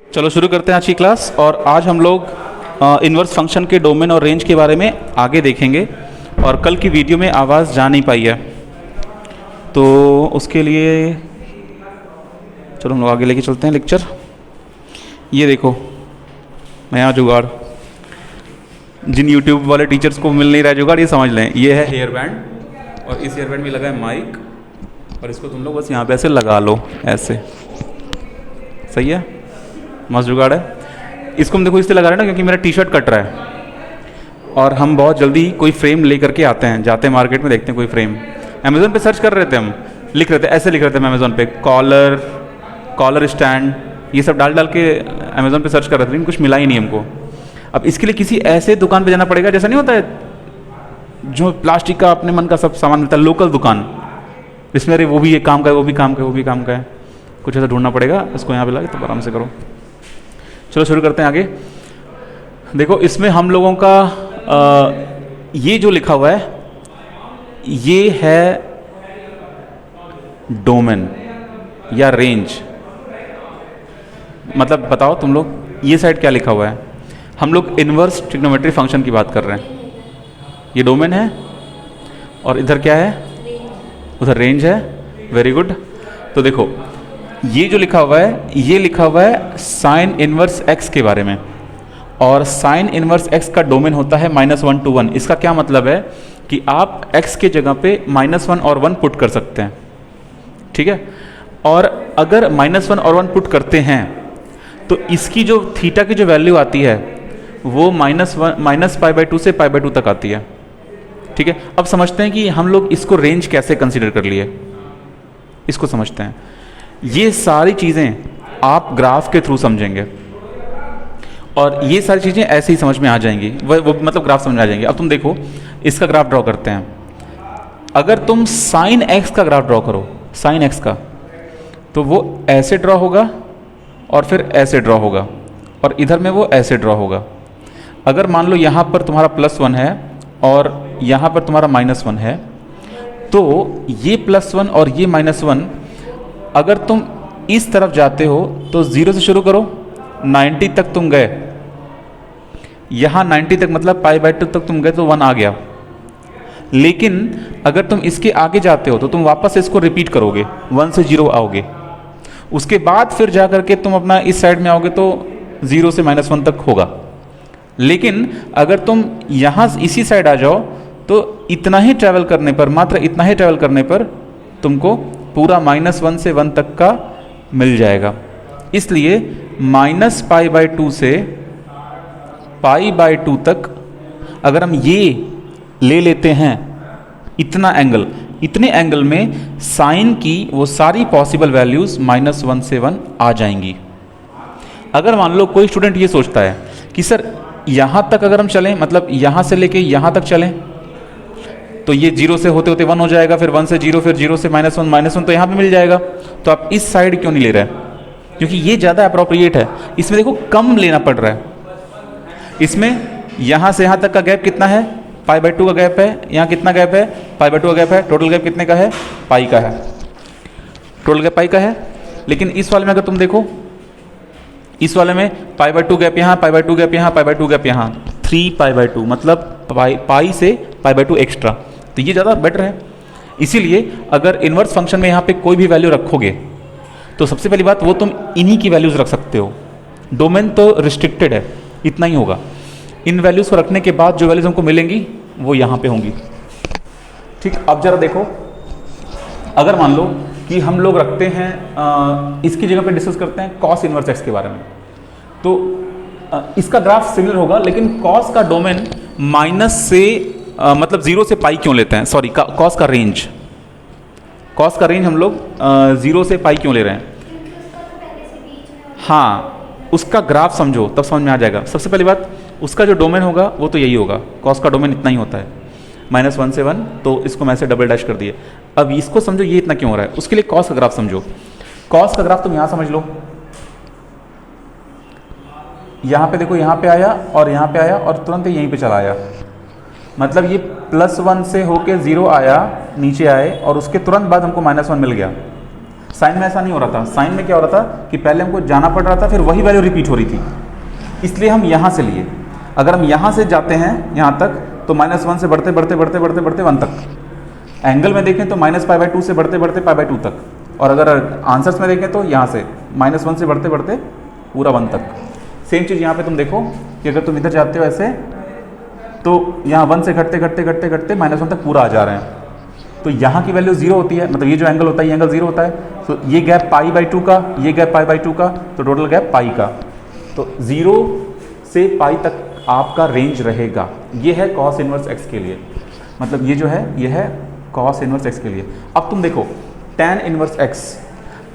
चलो शुरू करते हैं आज की क्लास। और आज हम लोग इन्वर्स फंक्शन के डोमेन और रेंज के बारे में आगे देखेंगे। और कल की वीडियो में आवाज़ जा नहीं पाई है, तो उसके लिए चलो हम लोग आगे लेके चलते हैं लेक्चर। ये देखो नया जुगाड़, जिन यूट्यूब वाले टीचर्स को मिल नहीं रहा है जुगाड़, ये समझ लें। ये है हेयर बैंड और इस हेयर बैंड में लगा है माइक, और इसको तुम लोग बस यहाँ पे ऐसे लगा लो, ऐसे। सही है, मस्त जुगाड़ है। इसको हम देखो इससे लगा रहे हैं ना, क्योंकि मेरा टी शर्ट कट रहा है और हम बहुत जल्दी कोई फ्रेम लेकर के आते हैं, जाते हैं मार्केट में, देखते हैं कोई फ्रेम। अमेज़ोन पे सर्च कर रहे थे, हम लिख रहे थे, ऐसे लिख रहे थे हम अमेज़ोन पे, कॉलर स्टैंड, ये सब डाल के अमेज़ोन पे सर्च कर रहे थे, लेकिन कुछ मिला ही नहीं हमको। अब इसके लिए किसी ऐसे दुकान पे जाना पड़ेगा, जैसा नहीं होता है जो प्लास्टिक का अपने मन का सब सामान मिलता है, लोकल दुकान, इसमें अरे वो भी ये काम का है, वो भी काम का है, वो भी काम का है, कुछ ऐसा ढूंढना पड़ेगा। इसको यहाँ पे लगा, तो आराम से करो। चलो शुरू करते हैं आगे। देखो इसमें हम लोगों का ये जो लिखा हुआ है, ये है डोमेन या रेंज। मतलब बताओ तुम लोग, ये साइड क्या लिखा हुआ है? हम लोग इन्वर्स ट्रिग्नोमेट्री फंक्शन की बात कर रहे हैं। ये डोमेन है और इधर क्या है? उधर रेंज है। Very good. तो देखो ये जो लिखा हुआ है, ये लिखा हुआ है साइन इनवर्स एक्स के बारे में, और साइन इनवर्स एक्स का डोमेन होता है -1 to 1। इसका क्या मतलब है कि आप x के जगह पे -1 और 1 पुट कर सकते हैं, ठीक है। और अगर -1 और 1 पुट करते हैं तो इसकी जो थीटा की जो वैल्यू आती है वो -π/2 से π/2 तक आती है, ठीक है। अब समझते हैं कि हम लोग इसको रेंज कैसे कंसीडर कर लिए, इसको समझते हैं। ये सारी चीज़ें आप ग्राफ के थ्रू समझेंगे और ये सारी चीज़ें ऐसे ही समझ में आ जाएंगी, वो मतलब ग्राफ समझ में आ जाएंगे। अब तुम देखो इसका ग्राफ ड्रॉ करते हैं। अगर तुम साइन एक्स का ग्राफ ड्रॉ करो, साइन एक्स का, तो वो ऐसे ड्रॉ होगा और फिर ऐसे ड्रॉ होगा, और इधर में वो ऐसे ड्रॉ होगा। अगर मान लो यहाँ पर तुम्हारा +1 है और यहाँ पर तुम्हारा -1 है, तो ये +1 और ये -1, अगर तुम इस तरफ जाते हो तो 0 से शुरू करो, 90 तक तुम गए, यहाँ 90 तक मतलब π/2 तक तुम गए तो 1 आ गया। लेकिन अगर तुम इसके आगे जाते हो तो तुम वापस इसको रिपीट करोगे, 1 से 0 आओगे, उसके बाद फिर जा करके तुम अपना इस साइड में आओगे तो 0 से -1 तक होगा। लेकिन अगर तुम यहाँ इसी साइड आ जाओ तो इतना ही ट्रैवल करने पर, मात्र इतना ही ट्रैवल करने पर तुमको पूरा -1 से 1 तक का मिल जाएगा। इसलिए -π/2 से π/2 तक अगर हम ये ले लेते हैं, इतना एंगल, इतने एंगल में साइन की वो सारी पॉसिबल वैल्यूज़ -1 से 1 आ जाएंगी। अगर मान लो कोई स्टूडेंट ये सोचता है कि सर यहाँ तक अगर हम चलें, मतलब यहाँ से लेके यहाँ तक चलें, तो ये 0 से होते होते 1 हो जाएगा, फिर 1 से 0, फिर 0 से -1 तो यहाँ पे मिल जाएगा। तो आप इस साइड क्यों नहीं ले रहे हैं? क्योंकि ये ज़्यादा अप्रोप्रिएट है। इसमें देखो कम लेना पड़ रहा है। इसमें यहाँ से यहाँ तक का गैप कितना है? π/2 का गैप है। यहाँ कितना गैप है? π/2 का गैप है। टोटल गैप कितने का है? पाई का है। टोटल गैप पाई का है। लेकिन इस वाले में अगर तुम देखो, इस वाले में π/2 गैप यहाँ, π/2 गैप यहाँ, π/2 गैप यहाँ, 3π/2, मतलब पाई से π/2 एक्स्ट्रा। तो ये ज़्यादा बेटर है। इसीलिए अगर इन्वर्स फंक्शन में यहाँ पे कोई भी वैल्यू रखोगे तो सबसे पहली बात, वो तुम इन्हीं की वैल्यूज़ रख सकते हो। डोमेन तो रिस्ट्रिक्टेड है, इतना ही होगा। इन वैल्यूज़ को रखने के बाद जो वैल्यूज़ हमको मिलेंगी वो यहाँ पे होंगी, ठीक। अब जरा देखो, अगर मान लो कि हम लोग रखते हैं इसकी जगह पे डिस्कस करते हैं कॉस इनवर्स एक्स के बारे में, तो इसका ग्राफ सिमिलर होगा, लेकिन कॉस का डोमेन माइनस से मतलब 0 से पाई क्यों लेते हैं? सॉरी, कॉस का रेंज, कॉस का रेंज हम लोग 0 से पाई क्यों ले रहे हैं? हाँ, उसका ग्राफ समझो तब समझ में आ जाएगा। सबसे पहली बात, उसका जो डोमेन होगा वो तो यही होगा। कॉस का डोमेन इतना ही होता है, -1 से 1, तो इसको मैं से डबल डैश कर दिए। अब इसको समझो ये इतना क्यों हो रहा है, उसके लिए कॉस का ग्राफ समझो। कॉस का ग्राफ तुम यहाँ समझ लो, यहाँ पे देखो, यहाँ पे आया और यहाँ पे आया और तुरंत यहीं पे चला आया। मतलब ये +1 से होके 0 आया, नीचे आए, और उसके तुरंत बाद हमको -1 मिल गया। साइन में ऐसा नहीं हो रहा था। साइन में क्या हो रहा था कि पहले हमको जाना पड़ रहा था, फिर वही वैल्यू रिपीट हो रही थी, इसलिए हम यहाँ से लिए। अगर हम यहाँ से जाते हैं यहाँ तक तो -1 से बढ़ते बढ़ते बढ़ते बढ़ते बढ़ते 1 तक। एंगल में देखें तो -π/2 से बढ़ते बढ़ते π/2 तक, और अगर आंसर्स में देखें तो यहाँ से -1 से बढ़ते बढ़ते पूरा 1 तक। सेम चीज़ यहाँ पे तुम देखो कि अगर तुम इधर जाते हो ऐसे तो यहाँ 1 से घटते घटते घटते घटते -1 तक पूरा आ जा रहे हैं। तो यहाँ की वैल्यू 0 होती है, मतलब ये जो एंगल होता है ये एंगल 0 होता है। तो ये गैप π/2 का, ये गैप π/2 का, तो टोटल गैप पाई का। तो 0 से पाई तक आपका रेंज रहेगा। ये है cos इनवर्स x के लिए, मतलब ये जो है ये है cos इनवर्स x के लिए। अब तुम देखो tan inverse x,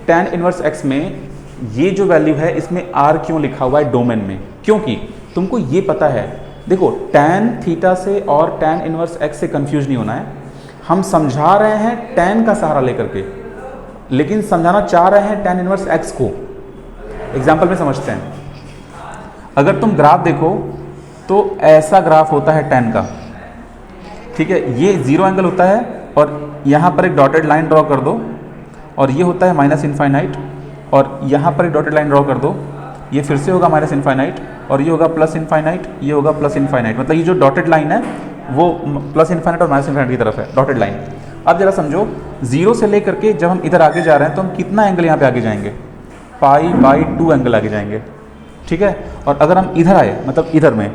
tan inverse x में ये जो वैल्यू है इसमें r क्यों लिखा हुआ है डोमेन में? क्योंकि तुमको ये पता है, देखो tan थीटा से और tan इनवर्स x से कंफ्यूज नहीं होना है। हम समझा रहे हैं tan का सहारा लेकर के, लेकिन समझाना चाह रहे हैं tan इनवर्स x को। एग्जाम्पल में समझते हैं। अगर तुम ग्राफ देखो तो ऐसा ग्राफ होता है tan का, ठीक है, ये 0 एंगल होता है और यहाँ पर एक डॉटेड लाइन ड्रॉ कर दो, और ये होता है -∞, और यहाँ पर एक डॉटेड लाइन ड्रॉ कर दो, ये फिर से होगा -∞, और ये होगा +∞, ये होगा +∞। मतलब ये जो डॉटेड लाइन है वो +∞ और -∞ की तरफ है डॉटेड लाइन। अब जरा समझो, 0 से लेकर के जब हम इधर आगे जा रहे हैं तो हम कितना एंगल यहाँ पे आगे जाएंगे? π/2 एंगल आगे जाएंगे, ठीक है। और अगर हम इधर आए, मतलब इधर में,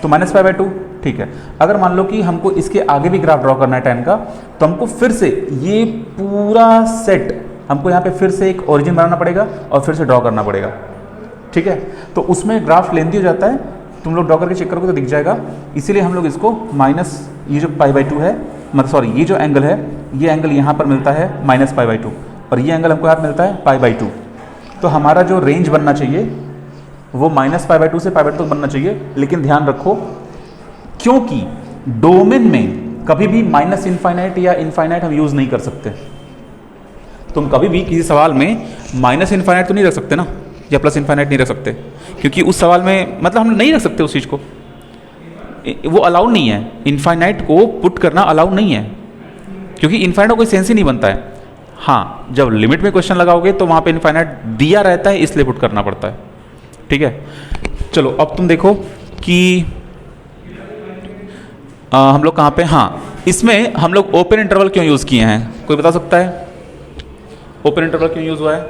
तो -π/2, ठीक है। अगर मान लो कि हमको इसके आगे भी ग्राफ ड्रॉ करना है tan का, तो हमको फिर से ये पूरा सेट, हमको यहाँ पे फिर से एक ओरिजिन बनाना पड़ेगा और फिर से ड्रॉ करना पड़ेगा, ठीक है। तो उसमें ग्राफ लेंथी हो जाता है, तुम लोग ड्रॉ करके चेक करोगे तो दिख जाएगा। इसीलिए हम लोग इसको ये जो π/2 है, मतलब सॉरी ये जो एंगल है, ये एंगल यहाँ पर मिलता है -π/2, और ये एंगल हमको यहाँ मिलता है π/2। तो हमारा जो रेंज बनना चाहिए वो -π/2 से π/2 तक बनना चाहिए। लेकिन ध्यान रखो, क्योंकि डोमेन में कभी भी -∞ या इनफाइनाइट हम यूज़ नहीं कर सकते। तुम कभी भी किसी सवाल में -∞ तो नहीं रख सकते ना, या +∞ नहीं रख सकते, क्योंकि उस सवाल में मतलब हम नहीं रख सकते उस चीज़ को, वो अलाउड नहीं है। इनफाइनाइट को पुट करना अलाउड नहीं है, क्योंकि इनफाइनाइट का कोई सेंस ही नहीं बनता है। हाँ, जब लिमिट में क्वेश्चन लगाओगे तो वहाँ पे इनफाइनाइट दिया रहता है, इसलिए पुट करना पड़ता है, ठीक है। चलो अब तुम देखो कि हम लोग कहाँ पे, हाँ, इसमें हम लोग ओपन इंटरवल क्यों यूज़ किए हैं? कोई बता सकता है ओपन इंटरवल क्यों यूज़ हुआ है?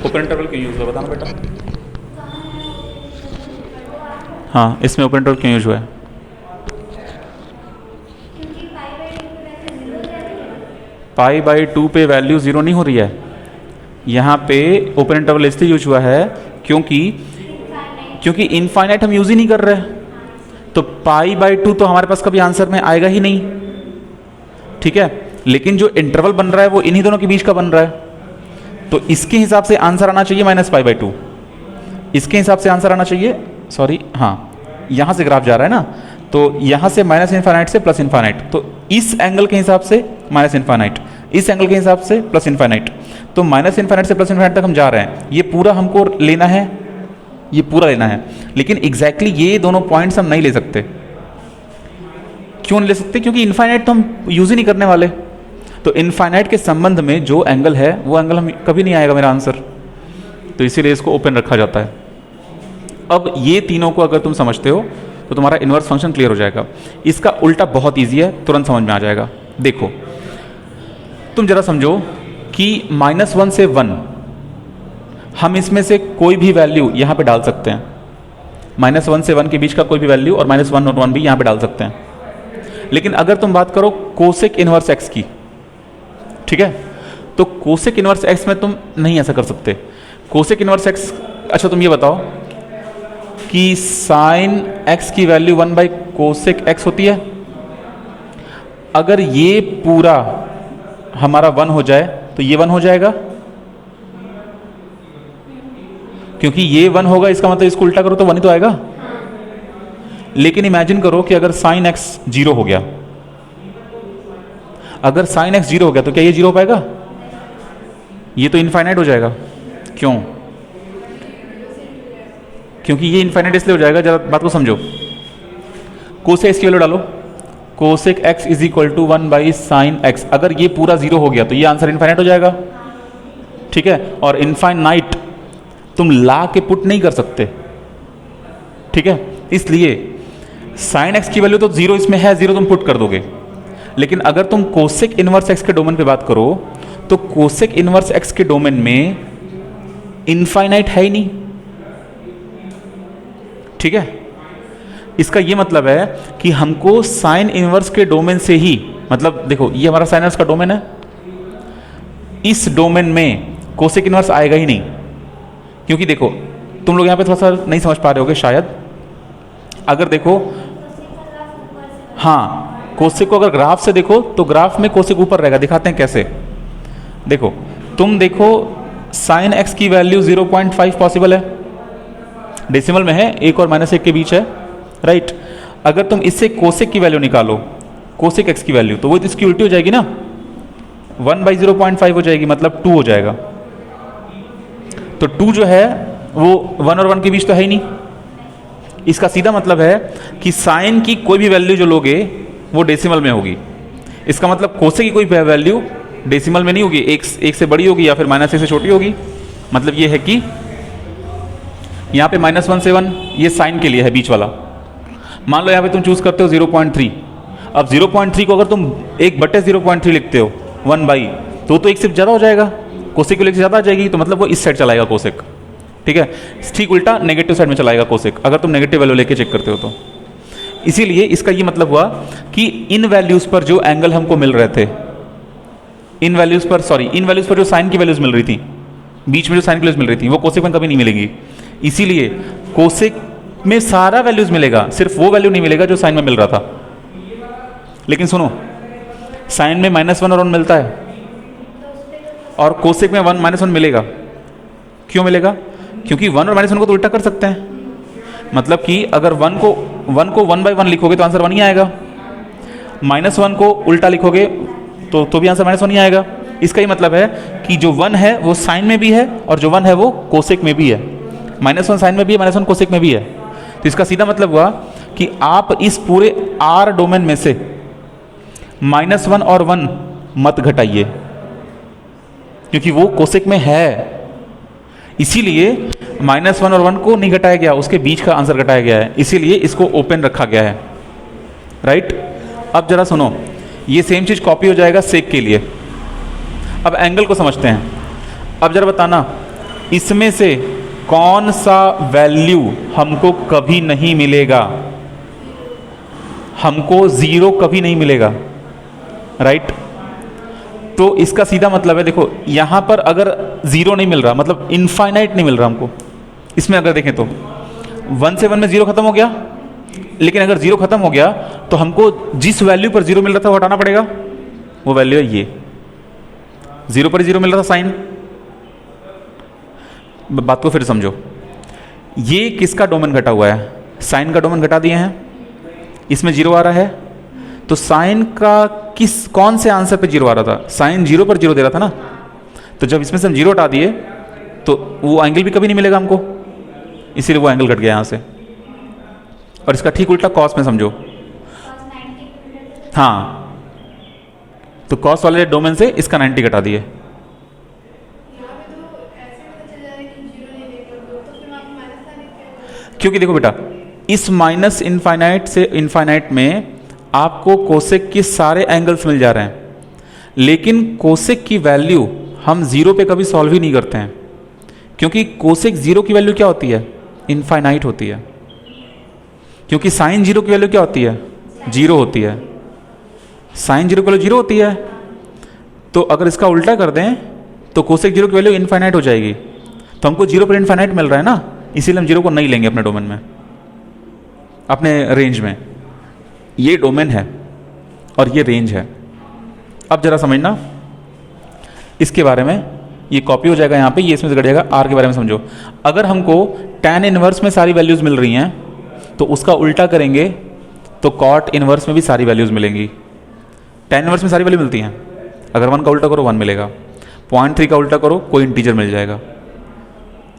ओपन इंटरवल क्यों यूज़ हुआ, बताना बेटा। हाँ, इसमें ओपन इंटरवल क्यों यूज़ हुआ है? π/2 पे वैल्यू 0 नहीं हो रही है। यहाँ पे ओपन इंटरवल इसलिए यूज हुआ है क्योंकि इनफाइनाइट हम यूज ही नहीं कर रहे, तो π/2 तो हमारे पास कभी आंसर में आएगा ही नहीं, ठीक है। लेकिन जो इंटरवल बन रहा है वो इन्हीं दोनों के बीच का बन रहा है, तो इसके हिसाब से आंसर आना चाहिए -π/2। इसके हिसाब से आंसर आना चाहिए, सॉरी, हाँ, यहाँ से ग्राफ जा रहा है ना, तो यहाँ से -∞ से +∞, तो इस एंगल के हिसाब से -∞, इस एंगल के हिसाब से +∞, तो -∞ से +∞ तक हम जा रहे हैं। ये पूरा हमको लेना है, ये पूरा लेना है, लेकिन एग्जैक्टली ये दोनों पॉइंट्स हम नहीं ले सकते। क्यों नहीं ले सकते? क्योंकि इनफाइनाइट तो हम यूज ही नहीं करने वाले। तो इनफाइनाइट के संबंध में जो एंगल है वो एंगल हम कभी नहीं आएगा मेरा आंसर, तो इसीलिए इसको ओपन रखा जाता है। अब ये तीनों को अगर तुम समझते हो तो तुम्हारा इनवर्स फंक्शन क्लियर हो जाएगा। इसका उल्टा बहुत ईजी है, तुरंत समझ में आ जाएगा। देखो, तुम जरा समझो कि -1 से 1 हम इसमें से कोई भी वैल्यू यहाँ पे डाल सकते हैं। -1 से 1 के बीच का कोई भी वैल्यू, और -1 और 1 भी यहाँ पे डाल सकते हैं। लेकिन अगर तुम बात करो कोसेक इनवर्स x की, ठीक है, तो कोसेक इनवर्स x में तुम नहीं ऐसा कर सकते। कोसेक इनवर्स x, अच्छा तुम ये बताओ कि साइन x की वैल्यू 1/कोसेक x होती है। अगर ये पूरा हमारा 1 हो जाए तो ये 1 हो जाएगा, क्योंकि ये 1 होगा, इसका मतलब इसको उल्टा करो तो 1 ही तो आएगा। लेकिन इमेजिन करो कि अगर साइन x 0 हो गया, अगर साइन x 0 हो गया तो क्या ये 0 हो पाएगा? ये तो इनफाइनाइट हो जाएगा। क्यों? क्योंकि ये इनफाइनाइट इसलिए हो जाएगा, जरा बात को समझो। कोसेक x की वैल्यू डालो, cosec x is equal to 1/sin x। अगर ये पूरा 0 हो गया तो ये आंसर इनफाइनाइट हो जाएगा, ठीक है। और इनफाइनाइट तुम ला के पुट नहीं कर सकते, ठीक है। इसलिए साइन एक्स की वैल्यू तो 0 इसमें है, 0 तुम पुट कर दोगे। लेकिन अगर तुम कोसेक इनवर्स एक्स के डोमेन पे बात करो तो कोसेक इनवर्स एक्स के डोमेन में इनफाइनाइट है ही नहीं, ठीक है। इसका ये मतलब है कि हमको साइन इनवर्स के डोमेन से ही, मतलब देखो ये हमारा साइन इनवर्स का डोमेन है, इस डोमेन में कोसेक इनवर्स आएगा ही नहीं। क्योंकि देखो तुम लोग यहां पे थोड़ा सा नहीं समझ पा रहे होगे शायद। अगर देखो, हाँ, कोसेक को अगर ग्राफ से देखो तो ग्राफ में कोसेक ऊपर रहेगा। दिखाते हैं कैसे। देखो तुम देखो साइन एक्स की वैल्यू 0.5 पॉसिबल है, डेसिमल में है, 1 और -1 के बीच है, राइट। अगर तुम इससे कोसेक की वैल्यू निकालो, कोसेक एक्स की वैल्यू, तो वो इसकी उल्टी हो जाएगी ना, 1/0.5 हो जाएगी, मतलब 2 हो जाएगा। तो 2 जो है वो 1 और 1 के बीच तो है ही नहीं। इसका सीधा मतलब है कि साइन की कोई भी वैल्यू जो लोगे वो डेसिमल में होगी। इसका मतलब कोसेक की कोई वैल्यू डेसिमल में नहीं होगी, एक से बड़ी होगी या फिर -1 से छोटी होगी। मतलब ये है कि यहाँ पे -1 से 1 ये साइन के लिए है, बीच वाला। मान लो यहाँ पे तुम चूज करते हो 0.3। अब 0.3 को अगर तुम 1/0.3 लिखते हो 1/, तो 1 से ज़्यादा हो जाएगा, कोसेक की वैल्यू से ज़्यादा आ जाएगी, तो मतलब वो इस साइड चलाएगा कोसेक, ठीक है। ठीक उल्टा नेगेटिव साइड में चलाएगा कोसेक, अगर तुम नेगेटिव वैल्यू लेके चेक करते हो तो। इसीलिए इसका ये मतलब हुआ कि इन वैल्यूज़ पर जो एंगल हमको मिल रहे थे, इन वैल्यूज़ पर जो साइन की वैल्यूज़ मिल रही थी, बीच में जो साइन की वैल्यूज़ मिल रही थी, वो कोसेक में कभी नहीं मिलेंगी। इसीलिए कोसेक में सारा वैल्यूज मिलेगा, सिर्फ वो वैल्यू नहीं मिलेगा जो साइन में मिल रहा था। लेकिन सुनो, साइन में -1 और 1 मिलता है और कोसेक में 1 मिलेगा। क्यों मिलेगा? क्योंकि 1 और -1 को तो उल्टा कर सकते हैं। मतलब कि अगर 1 को 1/1 लिखोगे तो आंसर 1 ही आएगा, -1 को उल्टा लिखोगे तो भी आंसर -1 ही आएगा। इसका ही मतलब है कि जो 1 है वो साइन में भी है और जो 1 है वो कोसेक में भी है। -1 साइन में भी है, -1 कोसेक में भी है। तो इसका सीधा मतलब हुआ कि आप इस पूरे R डोमेन में से -1 और 1 मत घटाइए, क्योंकि वो कोसेक में है। इसीलिए -1 और 1 को नहीं घटाया गया, उसके बीच का आंसर घटाया गया है, इसीलिए इसको ओपन रखा गया है, राइट। अब जरा सुनो, ये सेम चीज कॉपी हो जाएगा सेक के लिए। अब एंगल को समझते हैं। अब जरा बताना, इसमें से कौन सा वैल्यू हमको कभी नहीं मिलेगा? हमको 0 कभी नहीं मिलेगा, राइट। तो इसका सीधा मतलब है, देखो यहां पर अगर 0 नहीं मिल रहा, मतलब इनफाइनाइट नहीं मिल रहा हमको। इसमें अगर देखें तो 1 से 1 में 0 खत्म हो गया, लेकिन अगर 0 खत्म हो गया तो हमको जिस वैल्यू पर 0 मिल रहा था वो हटाना पड़ेगा। वो वैल्यू है ये, 0 पर 0 मिल रहा था साइन। बात को फिर समझो, ये किसका डोमेन घटा हुआ है? साइन का डोमेन घटा दिए हैं, इसमें 0 आ रहा है। तो साइन का कौन से आंसर पे 0 आ रहा था? साइन 0 पर 0 दे रहा था ना। तो जब इसमें से हम 0 हटा दिए तो वो एंगल भी कभी नहीं मिलेगा हमको, इसीलिए वो एंगल घट गया यहां से। और इसका ठीक उल्टा कॉस में समझो, हाँ, तो कॉस वाले डोमेन से इसका 90 घटा दिए। क्योंकि देखो बेटा, इस माइनस इनफाइनाइट से इनफाइनाइट में आपको कोसेक के सारे एंगल्स मिल जा रहे हैं, लेकिन कोसेक की वैल्यू हम 0 पे कभी सॉल्व ही नहीं करते हैं, क्योंकि कोसेक 0 की वैल्यू क्या होती है? इनफाइनाइट होती है। क्योंकि साइन 0 की वैल्यू क्या होती है? 0 होती है। साइन 0 की वैल्यू 0 होती है। तो अगर इसका उल्टा कर दें तो कोसेक 0 की वैल्यू इनफाइनाइट हो जाएगी। तो हमको 0 पर इनफाइनाइट मिल रहा है ना, इसीलिए हम 0 को नहीं लेंगे अपने डोमेन में, अपने रेंज में। ये डोमेन है और ये रेंज है। अब जरा समझना इसके बारे में, ये कॉपी हो जाएगा यहाँ पे, ये इसमें से घट जाएगा। आर के बारे में समझो, अगर हमको tan इनवर्स में सारी वैल्यूज मिल रही हैं तो उसका उल्टा करेंगे तो cot इनवर्स में भी सारी वैल्यूज मिलेंगी। tan इनवर्स में सारी वैल्यू मिलती हैं, अगर 1 का उल्टा करो 1 मिलेगा, 0.3 का उल्टा करो कोई इंटीजर मिल जाएगा।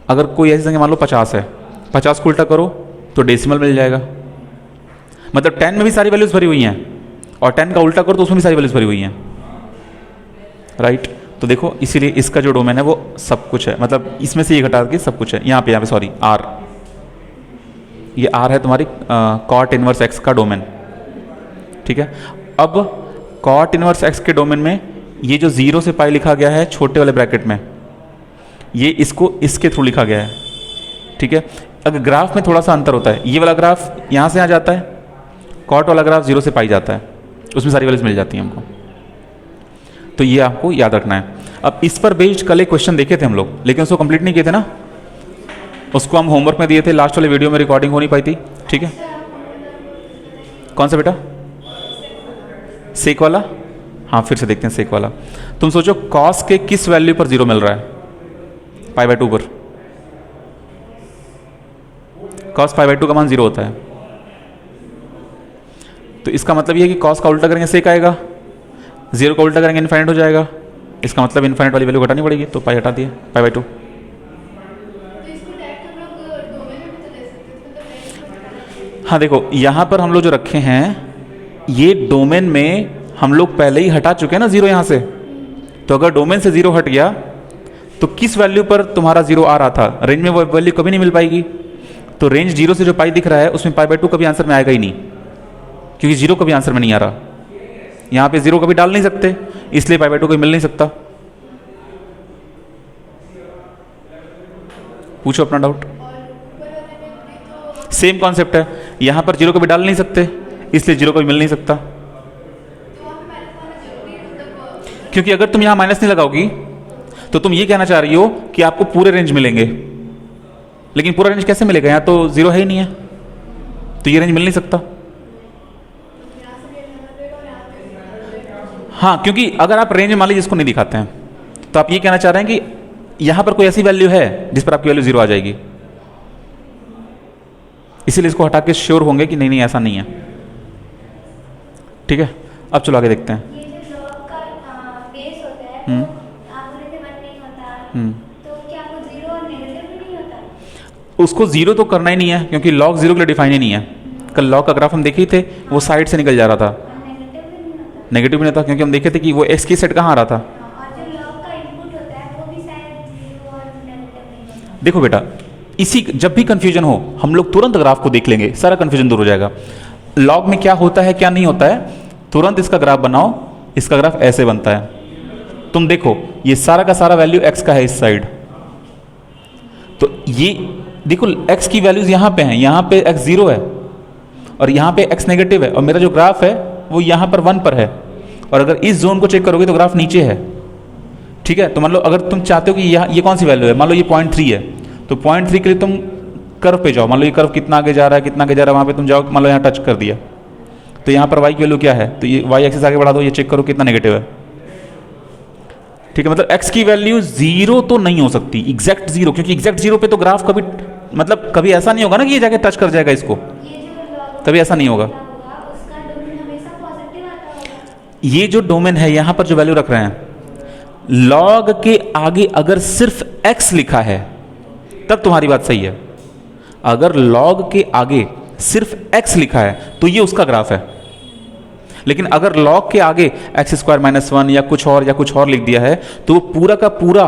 अगर कोई ऐसी संख्या मान लो 50 है, 50 को उल्टा करो तो डेसिमल मिल जाएगा। मतलब 10 में भी सारी वैल्यूज भरी हुई हैं, और 10 का उल्टा करो तो उसमें भी सारी वैल्यूज भरी हुई हैं, राइट। तो देखो इसीलिए इसका जो डोमेन है वो सब कुछ है, मतलब इसमें से ये घटा के सब कुछ है। यहाँ पे सॉरी आर, ये आर है तुम्हारी कॉट इनवर्स एक्स का डोमेन, ठीक है। अब कॉट इनवर्स एक्स के डोमेन में ये जो 0 से पाई लिखा गया है छोटे वाले ब्रैकेट में, ये इसको इसके थ्रू लिखा गया है, ठीक है। अगर ग्राफ में थोड़ा सा अंतर होता है, ये वाला ग्राफ यहाँ से आ जाता है, कॉट वाला ग्राफ 0 से पाई जाता है, उसमें सारी वैल्यूज मिल जाती हैं हमको। तो ये आपको याद रखना है। अब इस पर बेस्ड कल एक क्वेश्चन देखे थे हम लोग, लेकिन उसको कंप्लीट नहीं किए थे ना, उसको हम होमवर्क में दिए थे, लास्ट वाले वीडियो में रिकॉर्डिंग हो नहीं पाई थी, ठीक है। कौन सा बेटा? सेक वाला? हाँ फिर से देखते हैं सेक वाला। तुम सोचो कॉस के किस वैल्यू पर 0 मिल रहा है? π/2 पर। कॉस π/2 का मान 0 होता है, तो इसका मतलब ये है कि कॉस का उल्टा करेंगे सेक आएगा, 0 का उल्टा करेंगे इनफाइनाइट हो जाएगा, इसका मतलब इनफाइनाइट वाली वैल्यू घटानी पड़ेगी, तो पाई हटा दिया π/2। हाँ देखो यहाँ पर हम लोग जो रखे हैं ये डोमेन में हम लोग पहले ही हटा चुके हैं ना 0 यहाँ से, तो अगर डोमेन से 0 हट गया तो किस वैल्यू पर तुम्हारा 0 आ रहा था? रेंज में वो वैल्यू कभी नहीं मिल पाएगी, तो रेंज 0 से जो पाई दिख रहा है उसमें π/2 कभी आंसर में आएगा ही नहीं, क्योंकि 0 कभी आंसर में नहीं आ रहा। यहाँ पे 0 कभी डाल नहीं सकते, इसलिए π/2 कोई मिल नहीं सकता। पूछो अपना डाउट। सेम कॉन्सेप्ट है, यहाँ पर 0 कभी डाल नहीं सकते, इसलिए 0 कभी मिल नहीं सकता। क्योंकि अगर तुम यहाँ माइनस नहीं लगाओगी तो तुम ये कहना चाह रही हो कि आपको पूरे रेंज मिलेंगे, लेकिन पूरा रेंज कैसे मिलेगा? यहाँ तो 0 है ही नहीं है, तो ये रेंज मिल नहीं सकता। हाँ, क्योंकि अगर आप रेंज मान लीजिए इसको नहीं दिखाते हैं, तो आप ये कहना चाह रहे हैं कि यहाँ पर कोई ऐसी वैल्यू है जिस पर आपकी वैल्यू 0 आ जाएगी, इसीलिए इसको हटा के श्योर होंगे कि नहीं नहीं ऐसा नहीं है, ठीक है। अब चलो आगे देखते हैं। उसको 0 तो करना ही नहीं है, क्योंकि लॉग 0 के लिए डिफाइन ही नहीं है। कल लॉग का ग्राफ हम देखे ही थे, वो साइड से निकल जा रहा था, नेगेटिव भी नहीं था, क्योंकि हम देखे थे कि वो एक्स की सेट कहाँ आ रहा था। देखो बेटा, इसी जब भी कंफ्यूजन हो हम लोग तुरंत ग्राफ को देख लेंगे, सारा कंफ्यूजन दूर हो जाएगा। लॉग में क्या होता है क्या नहीं होता है, तुरंत इसका ग्राफ बनाओ, इसका ग्राफ ऐसे बनता है। तुम देखो ये सारा का सारा वैल्यू x का है इस साइड, तो ये देखो x की वैल्यूज यहाँ पे हैं, यहाँ पे x 0 है और यहाँ पे x नेगेटिव है, और मेरा जो ग्राफ है वो यहाँ पर 1 पर है, और अगर इस जोन को चेक करोगे तो ग्राफ नीचे है, ठीक है। तो मान लो अगर तुम चाहते हो कि ये कौन सी वैल्यू है, मान लो ये 0.3 है, तो 0.3 के लिए तुम कर्व पे जाओ, मान लो ये कर्व कितना आगे जा रहा है कितना आगे जा रहा है, वहाँ पे तुम जाओ, मान लो यहाँ टच कर दिया, तो यहाँ पर y की वैल्यू क्या है, तो ये y एक्सिस आगे बढ़ा दो, ये चेक करो कितना नेगेटिव है, ठीक है। मतलब x की वैल्यू 0 तो नहीं हो सकती, एग्जैक्ट 0, क्योंकि एग्जैक्ट 0 पे तो ग्राफ कभी मतलब कभी ऐसा नहीं होगा ना कि ये जाके टच कर जाएगा इसको, कभी ऐसा नहीं होगा। ये जो डोमेन है यहाँ पर जो वैल्यू रख रहे हैं, लॉग के आगे अगर सिर्फ x लिखा है तब तुम्हारी बात सही है, अगर लॉग के आगे सिर्फ x लिखा है तो ये उसका ग्राफ है, लेकिन अगर लॉग के आगे x² - 1 या कुछ और लिख दिया है तो वो पूरा का पूरा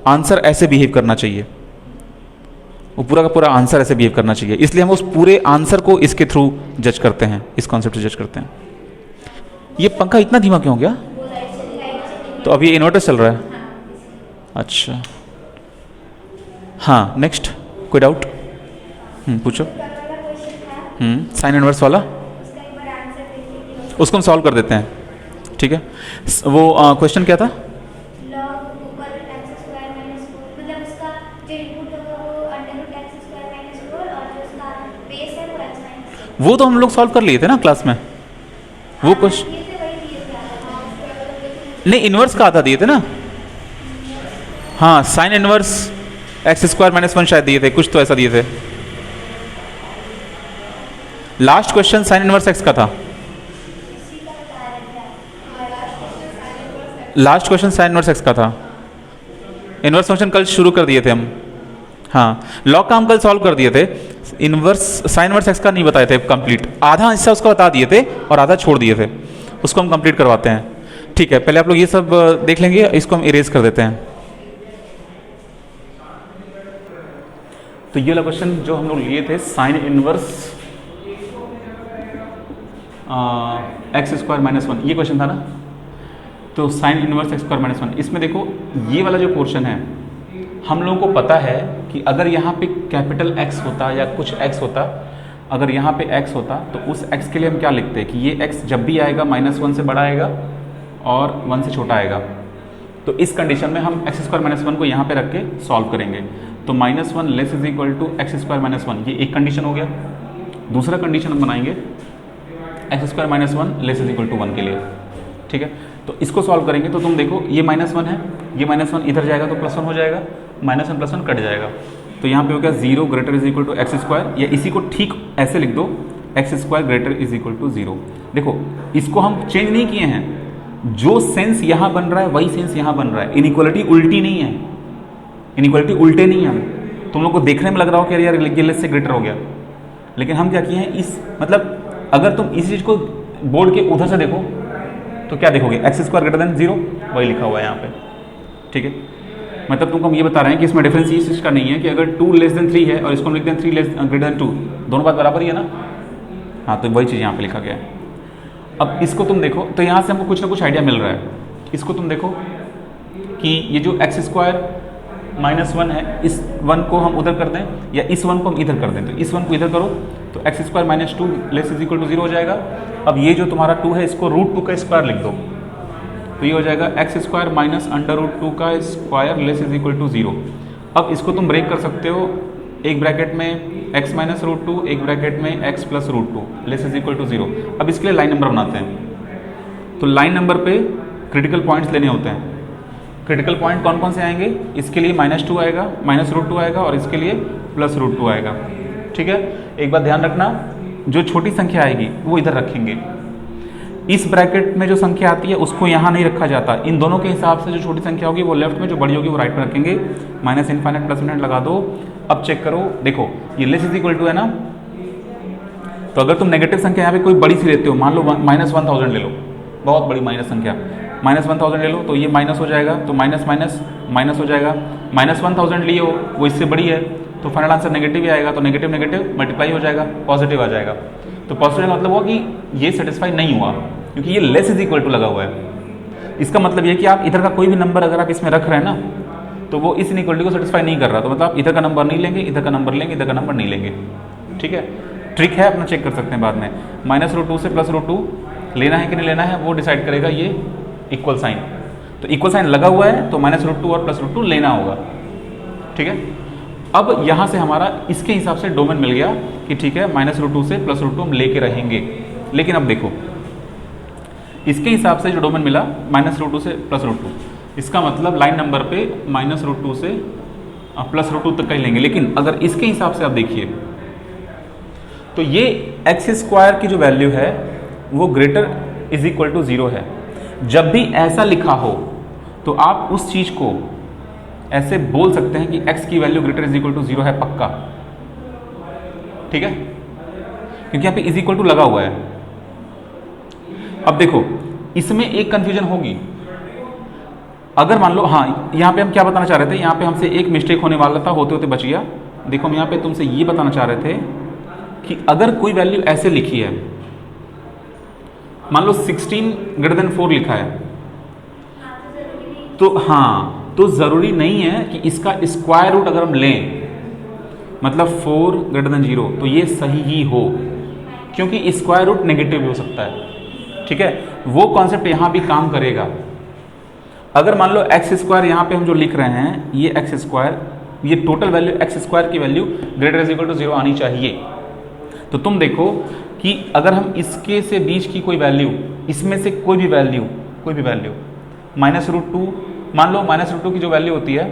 आंसर ऐसे बिहेव करना चाहिए, वो पूरा का पूरा आंसर ऐसे बिहेव करना चाहिए, इसलिए हम उस पूरे आंसर को इसके थ्रू जज करते हैं, इस कॉन्सेप्ट से जज करते हैं। ये पंखा इतना धीमा क्यों हो गया? तो अभी इन्वर्टर चल रहा है, अच्छा हाँ। नेक्स्ट कोई डाउट? पूछो। साइन इनवर्स वाला उसको हम सॉल्व कर देते हैं, ठीक है। वो क्वेश्चन क्या था? वो तो हम लोग सॉल्व कर लिए थे ना क्लास में, वो क्वेश्चन नहीं, इनवर्स का आधा दिए थे ना। हाँ, साइन इनवर्स x² - 1 शायद दिए थे, कुछ तो ऐसा दिए थे। Last question sine inverse x का था, last question sine inverse x का था। इनवर्स फंक्शन कल शुरू कर दिए थे हम, हाँ। लॉग का हम कल सॉल्व कर दिए थे, इनवर्स साइन इनवर्स x का नहीं बताए थे कंप्लीट, आधा हिस्सा उसका बता दिए थे और आधा छोड़ दिए थे। उसको हम कंप्लीट करवाते हैं। ठीक है, पहले आप लोग ये सब देख लेंगे, इसको हम इरेज कर देते हैं। तो ये वाला क्वेश्चन जो हम लोग लिए थे, sine inverse x square minus one, ये क्वेश्चन था ना। तो sine inverse x square minus one, इसमें देखो ये वाला जो पोर्शन है, हम लोगों को पता है कि अगर यहाँ पे कैपिटल एक्स होता या कुछ एक्स होता, अगर यहाँ पे एक्स होता तो उस एक्स के लिए हम क्या लिखते हैं कि ये एक्स जब भी आएगा माइनस वन से बड़ा आएगा और वन से छोटा आएगा। तो इस कंडीशन में हम एक्स स्क्वायर माइनस वन को यहाँ पे रख के सॉल्व करेंगे। तो minus one less is equal to x square minus one, ये एक कंडीशन हो गया। दूसरा कंडीशन हम बनाएंगे x square minus one less is equal to one के लिए। ठीक है, तो इसको सॉल्व करेंगे तो तुम देखो ये माइनस वन है, ये माइनस वन इधर जाएगा तो प्लस वन हो जाएगा, minus one plus one cut जाएगा। तो यहाँ पे हो गया zero greater is equal to x square, या इसी को ठीक ऐसे लिख दो x square greater is equal to zero. देखो इसको हम चेंज नहीं किए हैं, जो सेंस यहाँ बन रहा है वही सेंस यहाँ बन रहा है। इनइक्वालिटी उल्टी नहीं है, इनइक्वालिटी उल्टे नहीं है। तुम लोग को देखने में लग रहा हो कि यार ये लेस से ग्रेटर हो गया, लेकिन हम क्या किए हैं, इस मतलब अगर तुम इस चीज़ को बोर्ड के उधर से देखो तो क्या देखोगे, x square greater than zero, वही लिखा हुआ है यहाँ पे। ठीक है, मतलब तुमको हम ये बता रहे हैं कि इसमें डिफरेंस इस चीज़ का नहीं है कि अगर 2 लेस देन 3 है और इसको हम लिखते हैं 3 लेस ग्रेटर देन 2, दोनों बात बराबर ही है ना। हाँ, तो वही चीज़ यहाँ पे लिखा गया है। अब इसको तुम देखो तो यहाँ से हमको कुछ ना कुछ आइडिया मिल रहा है। इसको तुम देखो कि ये जो एक्स स्क्वायर माइनस वन है, इस वन को हम उधर कर दें या इस वन को हम इधर कर दें, तो इस वन को इधर करो तो x square minus two less is equal to zero हो जाएगा। अब ये जो तुम्हारा 2 है इसको रूट 2 का स्क्वायर लिख दो, तो ये हो जाएगा x square minus under root 2 का square less is equal to zero. अब इसको तुम ब्रेक कर सकते हो, एक ब्रैकेट में एक्स माइनस रूट 2, एक ब्रैकेट में x plus root 2 less is equal to zero. अब इसके लिए लाइन नंबर बनाते हैं। तो लाइन नंबर पे क्रिटिकल पॉइंट्स लेने होते हैं। क्रिटिकल पॉइंट कौन कौन से आएंगे, इसके लिए माइनस टू आएगा, माइनस रूट 2 आएगा और इसके लिए प्लस रूट 2 आएगा। ठीक है, एक बात ध्यान रखना, जो छोटी संख्या आएगी वो इधर रखेंगे। इस ब्रैकेट में जो संख्या आती है उसको यहाँ नहीं रखा जाता। इन दोनों के हिसाब से जो छोटी संख्या होगी वो लेफ्ट में, जो बड़ी होगी वो राइट में रखेंगे। माइनस इनफाइनाइट प्लस इनफाइनाइट लगा दो। अब चेक करो, देखो ये लेस इज इक्वल टू है ना, तो अगर तुम नेगेटिव संख्या यहाँ पे कोई बड़ी सी लेते हो, मान लो माइनस 1000 ले लो, बहुत बड़ी माइनस संख्या, माइनस 1000 ले लो, तो ये माइनस हो जाएगा, तो माइनस माइनस माइनस हो जाएगा। माइनस 1000 लिए हो, वो इससे बड़ी है, तो फाइनल आंसर नेगेटिव ही आएगा, तो नेगेटिव नेगेटिव मल्टीप्लाई हो जाएगा, पॉजिटिव आ जाएगा। तो पॉजिटिव मतलब हुआ कि ये सेटिस्फाई नहीं हुआ, क्योंकि ये लेस इज इक्वल टू लगा हुआ है। इसका मतलब ये कि आप इधर का कोई भी नंबर अगर आप इसमें रख रहे हैं ना, तो वो इस इनइक्वालिटी को सेटिस्फाई नहीं कर रहा, तो मतलब आप इधर का नंबर नहीं लेंगे, इधर का नंबर लेंगे, इधर का नंबर नहीं लेंगे। ठीक है, ट्रिक है, अपना चेक कर सकते हैं बाद में। माइनस रूट 2 से प्लस रूट 2 लेना है कि नहीं लेना है वो डिसाइड करेगा ये इक्वल साइन। तो इक्वल साइन लगा हुआ है तो माइनस रूट 2 और प्लस रूट 2 लेना होगा। ठीक है, अब यहाँ से हमारा इसके हिसाब से डोमेन मिल गया कि ठीक है माइनस रूट 2 से प्लस रूट 2 हम लेके रहेंगे। लेकिन अब देखो इसके हिसाब से जो डोमेन मिला माइनस रूट 2 से प्लस रूट 2, इसका मतलब लाइन नंबर पे माइनस रूट 2 से प्लस रूट 2 तक का ही लेंगे। लेकिन अगर इसके हिसाब से आप देखिए तो ये एक्स स्क्वायर की जो वैल्यू है वो greater is equal to zero है। जब भी ऐसा लिखा हो तो आप उस चीज को ऐसे बोल सकते हैं कि x की value greater is equal to zero है पक्का। ठीक है, क्योंकि यहाँ पे इज इक्वल टू लगा हुआ है। अब देखो इसमें एक कंफ्यूजन होगी, अगर मान लो, हाँ यहाँ पे हम क्या बताना चाह रहे थे, यहाँ पे हमसे एक मिस्टेक होने वाला था, होते होते बच गया। देखो हम यहाँ पे तुमसे ये बताना चाह रहे थे कि अगर कोई वैल्यू ऐसे लिखी है, मान लो 16 ग्रेटर देन 4 लिखा है, तो हाँ तो जरूरी नहीं है कि इसका स्क्वायर रूट अगर हम लें, मतलब 4 ग्रेटर देन 0, तो ये सही ही हो, क्योंकि स्क्वायर रूट नेगेटिव भी हो सकता है। ठीक है, वो कॉन्सेप्ट यहां भी काम करेगा। अगर मान लो एक्स स्क्वायर यहां पे हम जो लिख रहे हैं, ये एक्स स्क्वायर, ये टोटल वैल्यू एक्स स्क्वायर की value greater is equal to 0 आनी चाहिए। तो तुम देखो कि अगर हम इसके से बीच की कोई वैल्यू, इसमें से कोई भी वैल्यू माइनस रूट 2, मान लो माइनस रूट 2 की जो वैल्यू होती है,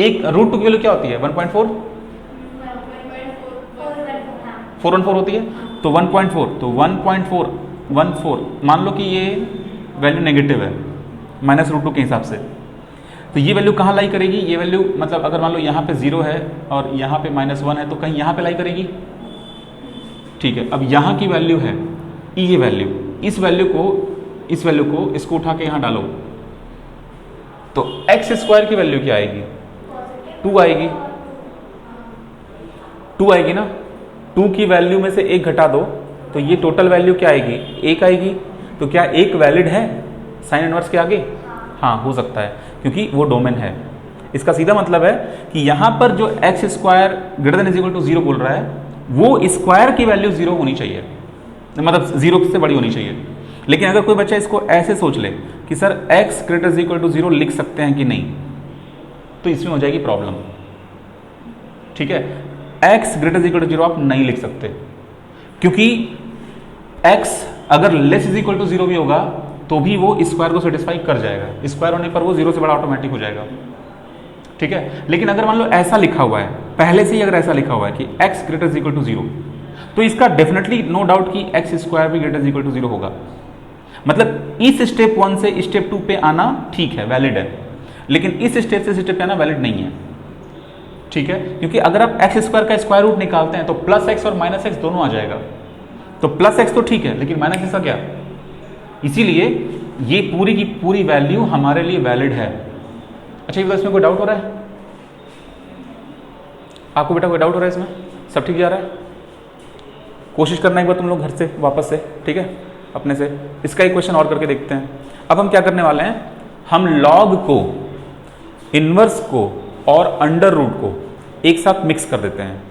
एक रूट 2 की वैल्यू क्या होती है, 1.4 414 होती है, तो 1.4, तो 1.414 मान लो कि ये वैल्यू नेगेटिव है माइनस रूट 2 के हिसाब से, तो ये वैल्यू कहाँ लाई करेगी, ये वैल्यू मतलब अगर मान लो यहाँ पे 0 है और यहाँ पे -1 है, तो कहीं यहाँ पे लाई करेगी। ठीक है, अब यहाँ की वैल्यू है ये वैल्यू, इस वैल्यू को इसको उठा के यहाँ डालो तो एक्स स्क्वायर की वैल्यू क्या आएगी? 2 आएगी। 2 आएगी ना। 2 की वैल्यू में से 1 घटा दो तो ये टोटल वैल्यू क्या आएगी? 1 आएगी। तो क्या 1 वैलिड है साइन इनवर्स के आगे? हाँ, हो सकता है, क्योंकि वो डोमेन है। इसका सीधा मतलब है कि यहां पर जो x square greater than is equal to 0 बोल रहा है वो स्क्वायर की वैल्यू 0 होनी चाहिए, मतलब 0 से बड़ी होनी चाहिए। लेकिन अगर कोई बच्चा इसको ऐसे सोच ले कि sir x greater is equal to 0 लिख सकते हैं कि नहीं, तो इसमें हो जाएगी प्रॉब्लम। ठीक है, x greater is equal to 0 आप नहीं लिख सकते, क्योंकि x अगर लेस इज इक्वल टू 0 भी होगा तो भी वो स्क्वायर को सेटिस्फाई कर जाएगा। स्क्वायर होने पर वो 0 से बड़ा ऑटोमेटिक हो जाएगा। ठीक है, लेकिन अगर मान लो ऐसा लिखा हुआ है, पहले से ही अगर ऐसा लिखा हुआ है कि x greater is equal to 0, तो इसका डेफिनेटली नो डाउट कि एक्स स्क्वायर भी ग्रेटर इज इक्वल टू 0 होगा। मतलब इस स्टेप 1 से स्टेप 2 पे आना ठीक है, वैलिड है, लेकिन इस स्टेप से स्टेप पे आना वैलिड नहीं है। ठीक है, क्योंकि अगर आप एक्स स्क्वायर का स्क्वायर रूट निकालते हैं तो प्लस एक्स और माइनस एक्स दोनों आ जाएगा। तो प्लस एक्स तो ठीक है, लेकिन माइनस एक्स का क्या? इसीलिए ये पूरी की पूरी वैल्यू हमारे लिए वैलिड है। अच्छा, ये इसमें कोई डाउट हो रहा है आपको? बेटा कोई डाउट हो रहा है इसमें? सब ठीक जा रहा है? कोशिश करना एक बार तुम लोग घर से वापस से, ठीक है, अपने से इसका एक क्वेश्चन और करके देखते हैं। अब हम क्या करने वाले हैं, हम लॉग को, इनवर्स को और अंडर रूट को एक साथ मिक्स कर देते हैं,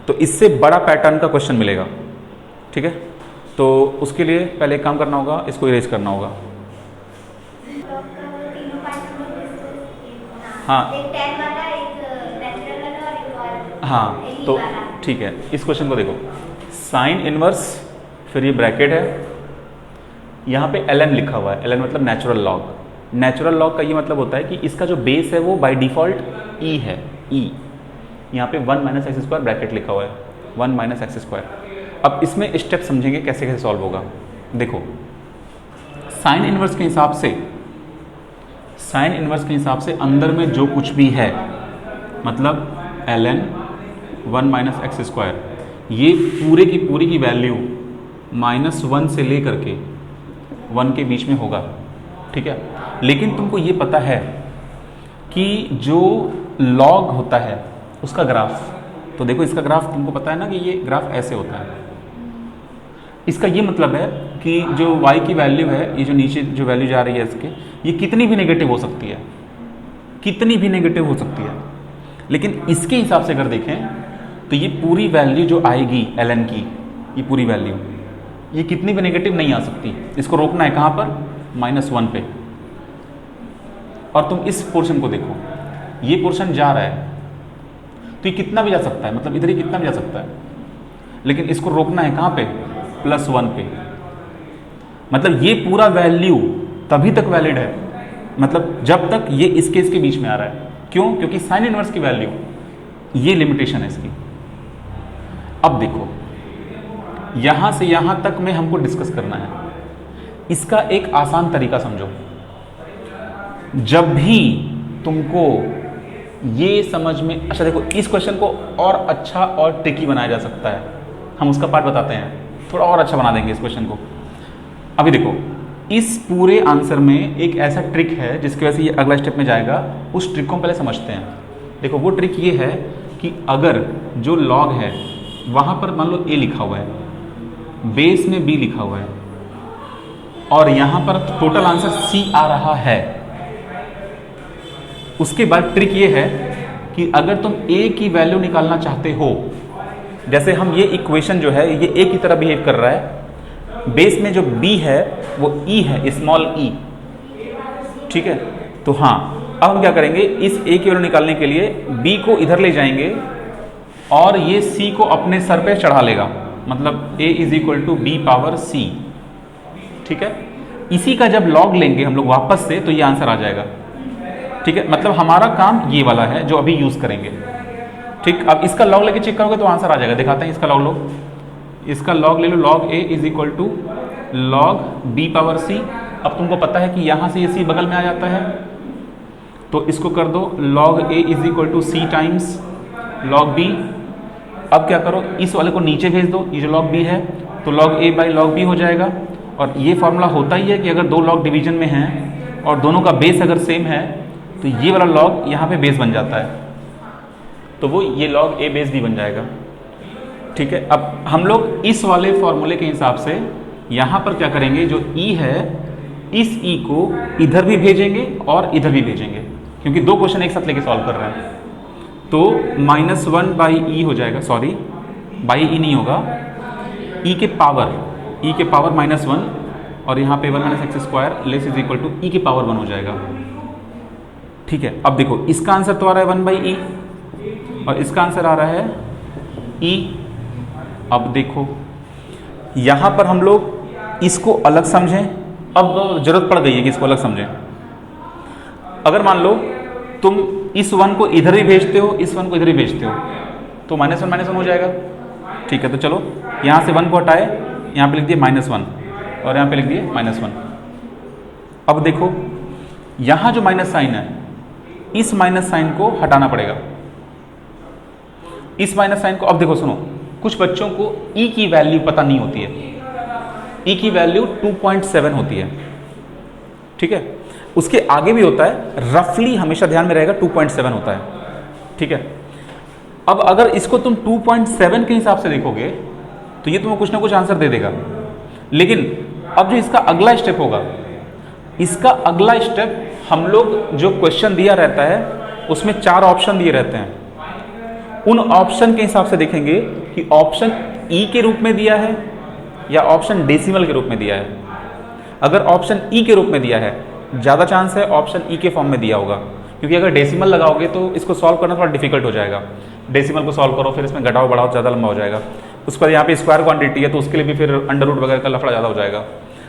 तो इससे बड़ा पैटर्न का क्वेश्चन मिलेगा। ठीक है, तो उसके लिए पहले एक काम करना होगा, इसको इरेज करना होगा। हाँ हाँ, तो ठीक है, इस क्वेश्चन को देखो, साइन इनवर्स, फिर ये ब्रैकेट है, यहाँ पे ln लिखा हुआ है। ln मतलब नेचुरल लॉग। नेचुरल लॉग का ये मतलब होता है कि इसका जो बेस है वो बाय डिफॉल्ट e है, e। यहाँ पे 1 माइनस एक्स स्क्वायर ब्रैकेट लिखा हुआ है, 1 माइनस एक्स स्क्वायर। अब इसमें स्टेप समझेंगे कैसे कैसे सॉल्व होगा। देखो, साइन इनवर्स के हिसाब से, साइन इनवर्स के हिसाब से अंदर में जो कुछ भी है, मतलब ln 1 माइनस एक्स स्क्वायर, ये पूरे की पूरी की वैल्यू -1 से लेकर के 1 के बीच में होगा। ठीक है, लेकिन तुमको ये पता है कि जो लॉग होता है उसका ग्राफ, तो देखो इसका ग्राफ तुमको पता है ना कि ये ग्राफ ऐसे होता है। इसका ये मतलब है कि जो y की वैल्यू है, ये जो नीचे जो वैल्यू जा रही है इसके, ये कितनी भी नेगेटिव हो सकती है, कितनी भी नेगेटिव हो सकती है। लेकिन इसके हिसाब से अगर देखें तो ये पूरी वैल्यू जो आएगी ln की, ये पूरी वैल्यू, ये कितनी भी नेगेटिव नहीं आ सकती। इसको रोकना है कहाँ पर? -1 पे। और तुम इस पोर्शन को देखो, ये पोर्शन जा रहा है तो ये कितना भी जा सकता है, मतलब इधर ही कितना भी जा सकता है, लेकिन इसको रोकना है कहाँ पे? +1 पे। मतलब ये पूरा वैल्यू तभी तक वैलिड है, मतलब जब तक ये इसके बीच में आ रहा है। क्यों? क्योंकि साइन इनवर्स की वैल्यू, ये लिमिटेशन है इसकी। अब देखो, यहां से यहां तक में हमको डिस्कस करना है। इसका एक आसान तरीका समझो। जब भी तुमको ये समझ में, अच्छा देखो, इस क्वेश्चन को और अच्छा और ट्रिकी बनाया जा सकता है, हम उसका पार्ट बताते हैं, थोड़ा और अच्छा बना देंगे इस क्वेश्चन को। अभी देखो, इस पूरे आंसर में एक ऐसा ट्रिक है जिसकी वजह से ये अगला स्टेप में जाएगा। उस ट्रिक को पहले समझते हैं। देखो, वो ट्रिक ये है कि अगर जो लॉग है वहां पर मान लो a लिखा हुआ है, बेस में b लिखा हुआ है, और यहां पर टोटल आंसर c आ रहा है, उसके बाद ट्रिक ये है कि अगर तुम a की वैल्यू निकालना चाहते हो, जैसे हम ये इक्वेशन जो है ये a की तरह बिहेव कर रहा है, बेस में जो b है वो e है, स्मॉल e। ठीक है, तो हाँ, अब हम क्या करेंगे, इस a की वैल्यू निकालने के लिए b को इधर ले जाएंगे और ये c को अपने सर पे चढ़ा लेगा, मतलब a is equal to b power c। ठीक है, इसी का जब लॉग लेंगे हम लोग वापस से तो ये आंसर आ जाएगा। ठीक है, मतलब हमारा काम ये वाला है जो अभी यूज करेंगे। ठीक, अब इसका लॉग लेके चेक करोगे तो आंसर आ जाएगा। दिखाते हैं, इसका लॉग लो, इसका लॉग ले लो, log a is equal to log b power c। अब तुमको पता है कि यहां से ये c बगल में आ जाता है, तो इसको कर दो log a is equal to c times log b। अब क्या करो, इस वाले को नीचे भेज दो, ये जो log b है तो log a by log b हो जाएगा, और ये फॉर्मूला होता ही है कि अगर दो लॉग डिवीजन में हैं और दोनों का बेस अगर सेम है तो ये वाला लॉग यहाँ पे बेस बन जाता है, तो वो ये लॉग ए बेस भी बन जाएगा। ठीक है, अब हम लोग इस वाले फॉर्मूले के हिसाब से यहाँ पर क्या करेंगे, जो ई है इस ई को इधर भी भेजेंगे और इधर भी भेजेंगे, क्योंकि दो क्वेश्चन एक साथ लेके सॉल्व कर रहे हैं। तो -1 बाई ई हो जाएगा, सॉरी बाई ई नहीं होगा, ई के पावर -1 और यहाँ पे 1 - x² less is equal to e के पावर 1 हो जाएगा। ठीक है, अब देखो इसका आंसर तो आ रहा है 1 बाई ई और इसका आंसर आ रहा है ई। अब देखो यहाँ पर हम लोग इसको अलग समझें, अब जरूरत पड़ गई है कि इसको अलग समझें। अगर मान लो तुम इस 1 को इधर भी भेजते हो, इस 1 को इधर भी भेजते हो, तो -1 हो जाएगा। ठीक है, तो चलो यहाँ से 1 को हटाए, यहाँ पे लिख दिए -1 और यहाँ पे लिख दिए -1। अब देखो यहाँ जो माइनस साइन है, इस माइनस साइन को हटाना पड़ेगा, इस माइनस साइन को। अब देखो सुनो, कुछ बच्चों को ई की वैल्यू पता नहीं होती है, ई की वैल्यू 2.7 होती है। ठीक है, उसके आगे भी होता है, रफली हमेशा ध्यान में रहेगा 2.7 होता है। ठीक है, अब अगर इसको तुम 2.7 के हिसाब से देखोगे तो ये तुम्हें कुछ ना कुछ आंसर दे देगा, लेकिन अब जो इसका अगला स्टेप होगा, इसका अगला स्टेप हम लोग जो क्वेश्चन दिया रहता है उसमें 4 ऑप्शन दिए रहते हैं, उन ऑप्शन के हिसाब से देखेंगे कि ऑप्शन ई के रूप में दिया है या ऑप्शन डेसिमल के रूप में दिया है। अगर ऑप्शन ई के रूप में दिया है, ज़्यादा चांस है ऑप्शन ई के फॉर्म में दिया होगा, क्योंकि अगर डेसिमल लगाओगे तो इसको सॉल्व करना थोड़ा डिफिकल्ट हो जाएगा। डेसिमल को सॉल्व करो, फिर इसमें घटाओ बढ़ाओ, ज़्यादा लंबा हो जाएगा। उस पर यहाँ पे स्क्वायर क्वांटिटी है तो उसके लिए भी फिर अंडर रूट वगैरह का लफड़ा ज़्यादा हो जाएगा।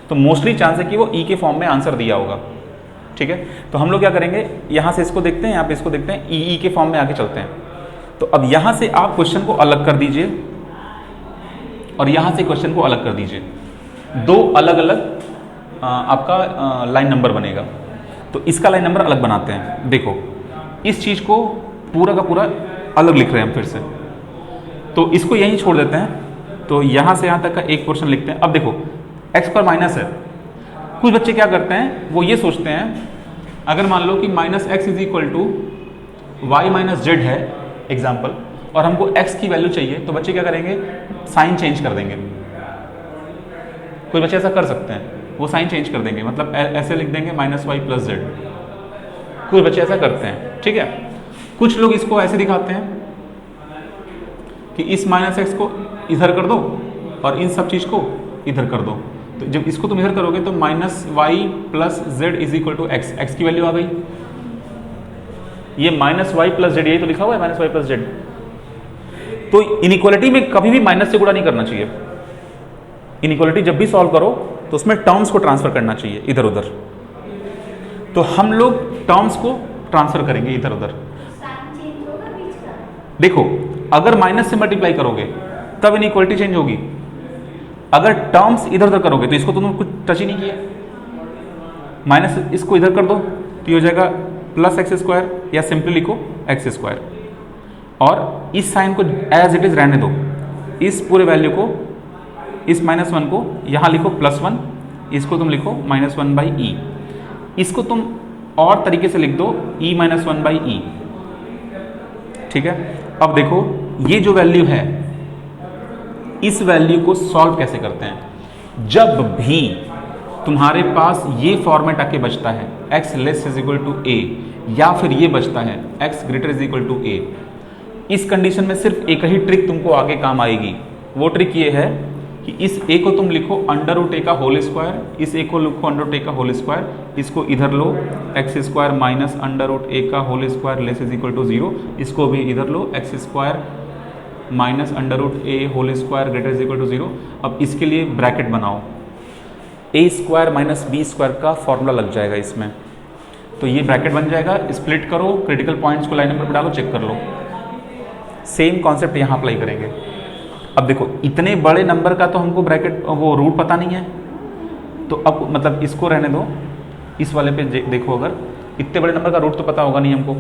तो मोस्टली चांस है कि वो ई के फॉर्म में आंसर दिया होगा। ठीक है, तो हम लोग क्या करेंगे, यहाँ से इसको देखते हैं, यहाँ पे इसको देखते हैं, ई के फॉर्म में आके चलते हैं। तो अब यहाँ से आप क्वेश्चन को अलग कर दीजिए और यहाँ से क्वेश्चन को अलग कर दीजिए, दो अलग अलग आपका लाइन नंबर बनेगा। तो इसका लाइन नंबर अलग बनाते हैं। देखो इस चीज़ को पूरा का पूरा अलग लिख रहे हैं हम फिर से, तो इसको यहीं छोड़ देते हैं। तो यहाँ से यहाँ तक का एक पोर्शन लिखते हैं। अब देखो x पर माइनस है, कुछ बच्चे क्या करते हैं, वो ये सोचते हैं अगर मान लो कि -x is equal to y - z है एग्जाम्पल, और हमको x की वैल्यू चाहिए, तो बच्चे क्या करेंगे, साइन चेंज कर देंगे। कुछ बच्चे ऐसा कर सकते हैं, वो साइन चेंज कर देंगे, मतलब ऐसे लिख देंगे -y + z। कुछ बच्चे ऐसा करते हैं। ठीक है, कुछ लोग इसको ऐसे दिखाते हैं कि इस -x को इधर कर दो और इन सब चीज़ को इधर कर दो। तो जब इसको तुम इधर करोगे तो -y + z is equal to x की वैल्यू आ गई। ये -y + z, यही तो लिखा हुआ है -y + z। तो इनइक्वालिटी में कभी भी माइनस से गुणा नहीं करना चाहिए। इनइक्वालिटी जब भी सॉल्व करो तो उसमें टर्म्स को ट्रांसफर करना चाहिए इधर उधर। तो हम लोग टर्म्स को ट्रांसफर करेंगे इधर उधर। देखो अगर माइनस से मल्टीप्लाई करोगे तब इनइक्वालिटी चेंज होगी, अगर टर्म्स इधर उधर करोगे तो इसको तुमने कुछ टच ही नहीं किया, माइनस इसको इधर कर दो तो ये हो जाएगा +x² या सिंपली लिखो x², और इस साइन को एज इट इज रहने दो, इस पूरे वैल्यू को, इस -1 को यहाँ लिखो +1, इसको तुम लिखो -1 बाई ई, इसको तुम और तरीके से लिख दो e - 1 बाई ई। ठीक है, अब देखो ये जो वैल्यू है, इस वैल्यू को सॉल्व कैसे करते हैं। जब भी तुम्हारे पास ये फॉर्मेट आके बचता है x less is equal to a, या फिर ये बचता है x greater is equal to a, इस कंडीशन में सिर्फ एक ही ट्रिक तुमको आगे काम आएगी। वो ट्रिक ये है कि इस a को तुम लिखो √a का होल स्क्वायर, इस a को लिखो √a का होल स्क्वायर, इसको इधर लो x² - √a का whole square less is equal to 0, इसको भी इधर लो x² - √a whole square greater is equal to 0। अब इसके लिए ब्रैकेट बनाओ, a² - b² का फॉर्मूला लग जाएगा इसमें, तो ये ब्रैकेट बन जाएगा। स्प्लिट करो, क्रिटिकल पॉइंट्स को लाइन नंबर पर डालो, चेक कर लो। सेम कॉन्सेप्ट यहाँ अप्लाई करेंगे। अब देखो इतने बड़े नंबर का तो हमको ब्रैकेट वो रूट पता नहीं है, तो अब मतलब इसको रहने दो, इस वाले पे देखो, अगर इतने बड़े नंबर का रूट तो पता होगा नहीं हमको,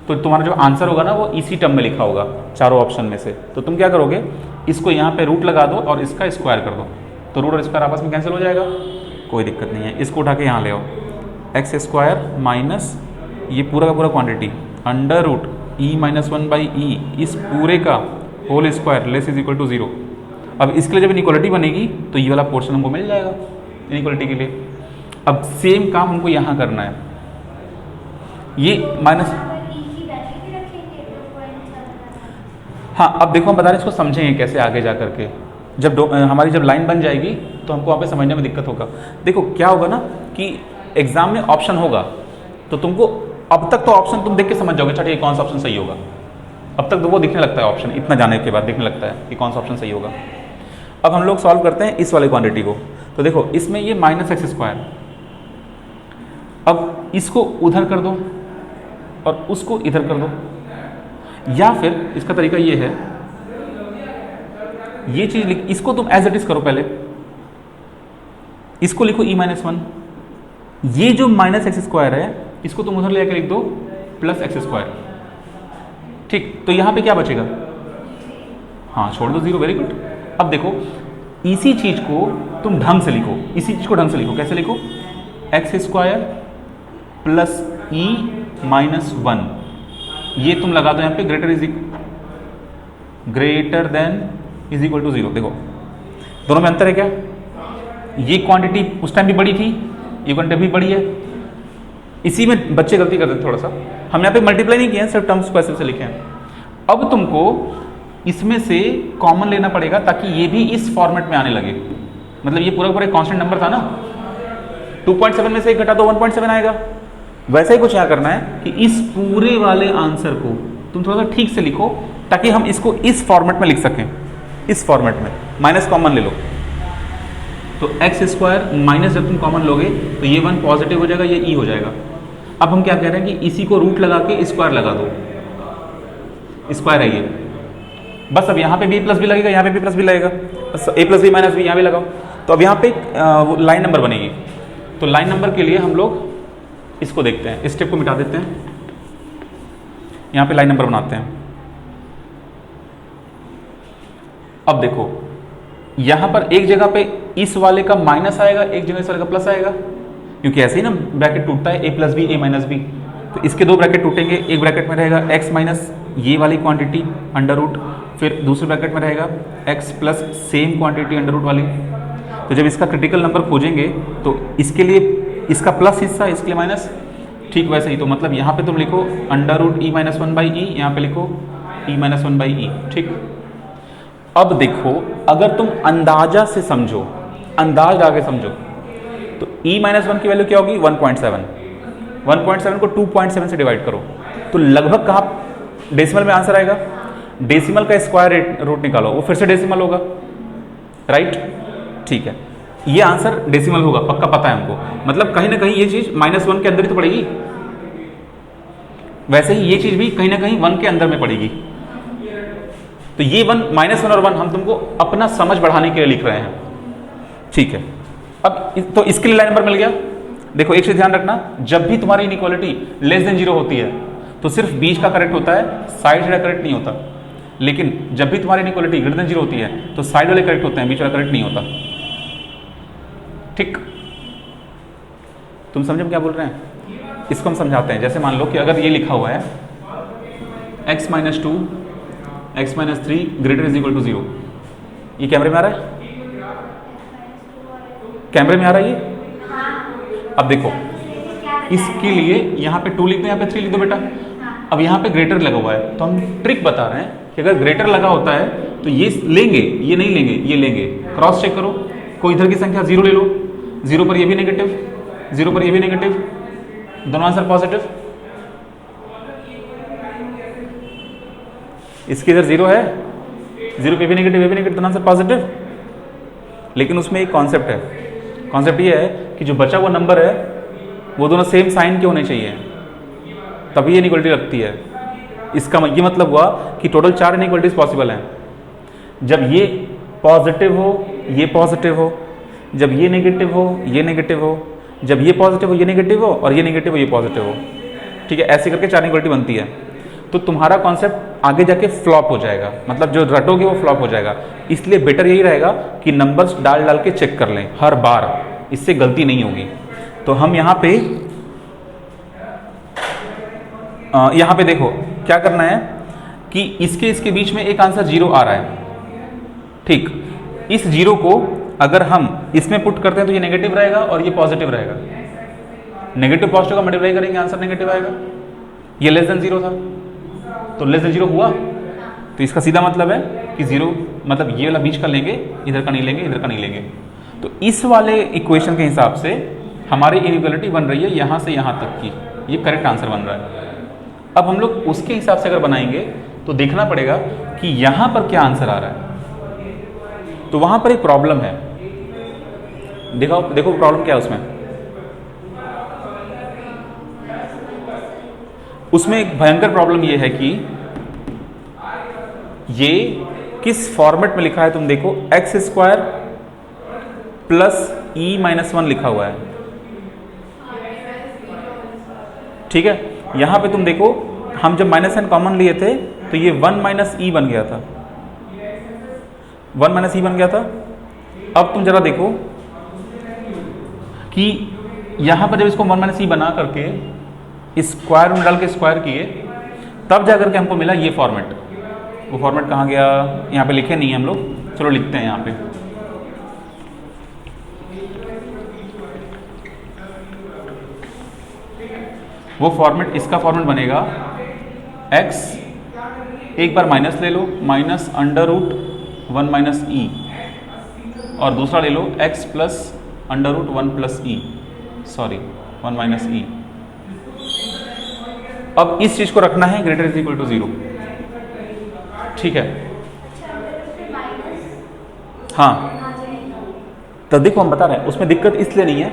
तो तुम्हारा जो आंसर होगा ना वो इसी टर्म में लिखा होगा चारों ऑप्शन में से। तो तुम क्या करोगे, इसको यहाँ पे रूट लगा दो और इसका स्क्वायर कर दो, तो रूट और स्क्वायर आपस में कैंसिल हो जाएगा, कोई दिक्कत नहीं है। इसको उठा के यहाँ ले आओ, एक्स स्क्वायर माइनस ये पूरा का पूरा quantity under root e minus one by e इस पूरे का whole square less is equal to 0। अब इसके लिए जब इनइक्वालिटी बनेगी तो ये वाला पोर्शन हमको मिल जाएगा इनइक्वालिटी के लिए। अब सेम काम हमको यहाँ करना है, ये माइनस, हाँ अब देखो हम बता रहे हैं इसको समझेंगे कैसे आगे जा करके, जब हमारी जब लाइन बन जाएगी तो हमको वहाँ पे समझने में दिक्कत होगा। देखो क्या होगा ना कि एग्जाम में ऑप्शन होगा तो तुमको अब तक तो ऑप्शन तुम देख के समझ जाओगे, अच्छा ये कौन सा ऑप्शन सही होगा। अब तक तो वो दिखने लगता है ऑप्शन, इतना जाने के बाद दिखने लगता है कि कौन सा ऑप्शन सही होगा। अब हम लोग सॉल्व करते हैं इस वाले क्वांटिटी को। तो देखो इसमें ये माइनस एक्स स्क्वायर, अब इसको उधर कर दो और उसको इधर कर दो, या फिर इसका तरीका ये है, ये चीज लिख, इसको तुम एज इट इज करो, पहले इसको लिखो ई माइनस वन, ये जो माइनस एक्स स्क्वायर है इसको तुम उधर लेकर लिख दो प्लस एक्स स्क्वायर। ठीक, तो यहां पे क्या बचेगा, हाँ छोड़ दो 0, वेरी गुड। अब देखो इसी चीज को तुम ढंग से लिखो, इसी चीज को ढंग से लिखो, कैसे लिखो, x square plus e minus one, ये तुम लगा दो यहाँ पे greater than is equal to 0। देखो दोनों में अंतर है क्या, ये क्वांटिटी उस टाइम भी बड़ी थी, ये क्वांटिटी भी बड़ी है। इसी में बच्चे गलती करते हैं थोड़ा सा, हम यहाँ पे मल्टीप्लाई नहीं किए हैं, सिर्फ टर्म्स को ऐसे से लिखे हैं। अब तुमको इसमें से कॉमन लेना पड़ेगा ताकि ये भी इस फॉर्मेट में आने लगे, मतलब ये पूरा पूरा कांस्टेंट नंबर था ना, 2.7 में से एक घटा दो 1.7 आएगा। वैसा ही कुछ यहाँ करना है कि इस पूरे वाले आंसर को तुम थोड़ा सा ठीक से लिखो ताकि हम इसको इस फॉर्मेट में लिख सकें, इस फॉर्मेट में। माइनस कॉमन ले लो, तो एक्स स्क्वायर माइनस जब तुम कॉमन लोगे तो ये 1 पॉजिटिव हो जाएगा, ये ई हो जाएगा। अब हम क्या कह रहे हैं कि इसी को रूट लगा के स्क्वायर लगा दो, स्क्वायर है ये, बस अब यहाँ पे बी प्लस बी लगेगा, यहाँ पे बी प्लस बी लगेगा, बस ए प्लस बी माइनस बी यहाँ भी लगाओ। तो अब यहाँ पे लाइन नंबर बनेगी, तो लाइन नंबर के लिए हम लोग इसको देखते हैं, इस स्टेप को मिटा देते हैं, यहाँ पे लाइन नंबर बनाते हैं। अब देखो यहाँ पर एक जगह पे इस वाले का माइनस आएगा, एक जगह इस वाले का प्लस आएगा, क्योंकि ऐसे ही ना ब्रैकेट टूटता है, ए प्लस बी ए माइनस बी। तो इसके दो ब्रैकेट टूटेंगे, एक ब्रैकेट में रहेगा एक्स माइनस ये वाली क्वांटिटी अंडर रूट, फिर दूसरे ब्रैकेट में रहेगा x plus same quantity under root वाली। तो जब इसका क्रिटिकल नंबर खोजेंगे तो इसके लिए इसका प्लस हिस्सा, इसके लिए माइनस, ठीक वैसे ही। तो मतलब यहाँ पे तुम लिखो under root e minus one by e, यहाँ पे लिखो e minus one by e, ठीक। अब देखो अगर तुम अंदाजा से समझो, अंदाज लगा के समझो, तो ई माइनस वन की वैल्यू क्या होगी 1.7, 1.7 को 2.7 से डिवाइड करो तो लगभग कहाँ डेसिमल में आंसर आएगा, डेसिमल का स्क्वायर रूट निकालो, वो फिर से डेसिमल होगा, राइट, ठीक है। ये आंसर डेसिमल होगा, पक्का पता है हमको, मतलब कहीं ना कहीं ये चीज -1 के अंदर ही तो पड़ेगी, वैसे ही ये चीज भी कहीं ना कहीं 1 के अंदर में पड़ेगी। तो ये -1 और 1 हम तुमको अपना समझ बढ़ाने के लिए लिख रहे हैं, ठीक है। अब तो इसके लिए लाइन नंबर मिल गया। देखो एक चीज ध्यान रखना, जब भी तुम्हारी इनइक्वालिटी लेस देन 0 होती है तो सिर्फ बीच का करेक्ट होता है, साइड वाला करेक्ट नहीं होता। लेकिन जब भी तुम्हारी इनइक्वालिटी ग्रेटर देन 0 होती है तो साइड वाले करेक्ट होते हैं, बीच वाला करेक्ट नहीं होता, ठीक। तुम समझे हम क्या बोल रहे हैं, इसको हम समझाते हैं। जैसे मान लो कि अगर ये लिखा हुआ है x minus 2 x minus 3 greater is equal to 0, ये कैमरे में आ रहा है, कैमरे में आ रहा है ये। अब देखो इसके लिए यहाँ पे 2 लिख दो, यहाँ पे 3 लिख दो बेटा। अब यहाँ पे ग्रेटर लगा हुआ है तो हम ट्रिक बता रहे हैं कि अगर ग्रेटर लगा होता है तो ये लेंगे, ये नहीं लेंगे, ये लेंगे। क्रॉस चेक करो, कोई इधर की संख्या 0 ले लो, 0 पर ये भी नेगेटिव, 0 पर ये भी नेगेटिव, दोनों आंसर पॉजिटिव। इसके इधर 0 है, 0 पे भी नेगेटिव, ये भी नेगेटिव, दोनों आंसर पॉजिटिव। लेकिन उसमें एक कॉन्सेप्ट है, कॉन्सेप्ट ये है कि जो बचा हुआ नंबर है वो दोनों सेम साइन के होने चाहिए, तभी ये इनइक्वालिटी लगती है। इसका ये मतलब हुआ कि टोटल 4 इनइक्वालिटीज पॉसिबल हैं। जब ये पॉजिटिव हो, ये पॉजिटिव हो, जब ये नेगेटिव हो, ये नेगेटिव हो, जब ये पॉजिटिव हो, ये नेगेटिव हो, और ये नेगेटिव हो, ये पॉजिटिव हो, ठीक है। ऐसे करके 4 इनइक्वालिटी बनती है। तो तुम्हारा कॉन्सेप्ट आगे जाके फ्लॉप हो जाएगा, मतलब जो रटोगे वो फ्लॉप हो जाएगा। इसलिए बेटर यही रहेगा कि नंबर्स डाल डाल के चेक कर लें हर बार, इससे गलती नहीं होगी। तो हम यहाँ पे देखो क्या करना है कि इसके बीच में एक आंसर 0 आ रहा है, ठीक। इस 0 को अगर हम इसमें पुट करते हैं तो ये नेगेटिव रहेगा और ये पॉजिटिव रहेगा। नेगेटिव पॉजिटिव का मल्टीप्लाई करेंगे आंसर नेगेटिव आएगा। ये लेस देन 0 था तो लेस देन 0 हुआ, तो इसका सीधा मतलब है कि 0 मतलब ये वाला बीच का लेंगे, इधर का नहीं लेंगे, इधर का नहीं लेंगे। तो इस वाले इक्वेशन के हिसाब से हमारी इनइक्वालिटी बन रही है यहाँ से यहाँ तक की, ये करेक्ट आंसर बन रहा है। अब हम लोग उसके हिसाब से अगर बनाएंगे तो देखना पड़ेगा कि यहाँ पर क्या आंसर आ रहा है। तो वहाँ पर एक प्रॉब्लम है, देखो प्रॉब्लम क्या है उसमें एक भयंकर प्रॉब्लम ये है कि ये किस फॉर्मेट में लिखा है। तुम देखो x² प्लस e-1 लिखा हुआ है, ठीक है। यहां पे तुम देखो हम जब माइनस साइन कॉमन लिए थे तो ये 1 - e बन गया था, 1 - e बन गया था। अब तुम जरा देखो कि यहां पर जब इसको 1 - e बना करके स्क्वायर में डाल के स्क्वायर किए तब जाकर के हमको मिला ये फॉर्मेट। वो फॉर्मेट कहाँ गया, यहाँ पे लिखे नहीं है हम लोग, चलो लिखते हैं यहाँ पे। वो फॉर्मेट, इसका फॉर्मेट बनेगा x, एक बार माइनस ले लो, -√1 - e, और दूसरा ले लो x plus √1 + e, sorry 1 - e। अब इस चीज को रखना है ग्रेटर इज इक्वल टू 0, ठीक है। हाँ, तो देखो हम बता रहे हैं उसमें दिक्कत इसलिए नहीं है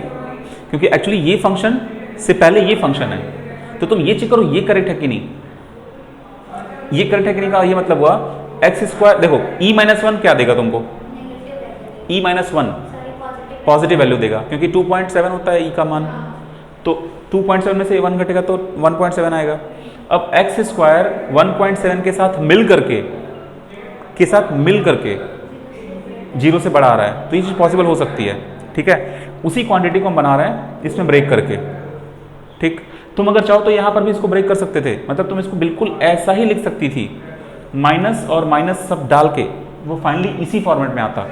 क्योंकि एक्चुअली ये फंक्शन से पहले ये फंक्शन है, तो तुम ये चेक करो ये करेक्ट है कि नहीं, ये करेक्ट है कि नहीं का ये मतलब हुआ x²। देखो e-1 क्या देगा तुमको, e-1 पॉजिटिव वैल्यू देगा क्योंकि 2.7 होता है e का मान, तो 2.7 में से 1 घटेगा तो 1.7 आएगा। अब x² 1.7 के साथ मिल करके 0 से बड़ा आ रहा है, तो ये चीज़ पॉसिबल हो सकती है, ठीक है। उसी क्वांटिटी को हम बना रहे हैं इसमें ब्रेक करके, ठीक। तुम अगर चाहो तो यहाँ पर भी इसको ब्रेक कर सकते थे, मतलब तुम इसको बिल्कुल ऐसा ही लिख सकती थी, माइनस और माइनस सब डाल के, वो फाइनली इसी फॉर्मेट में आता।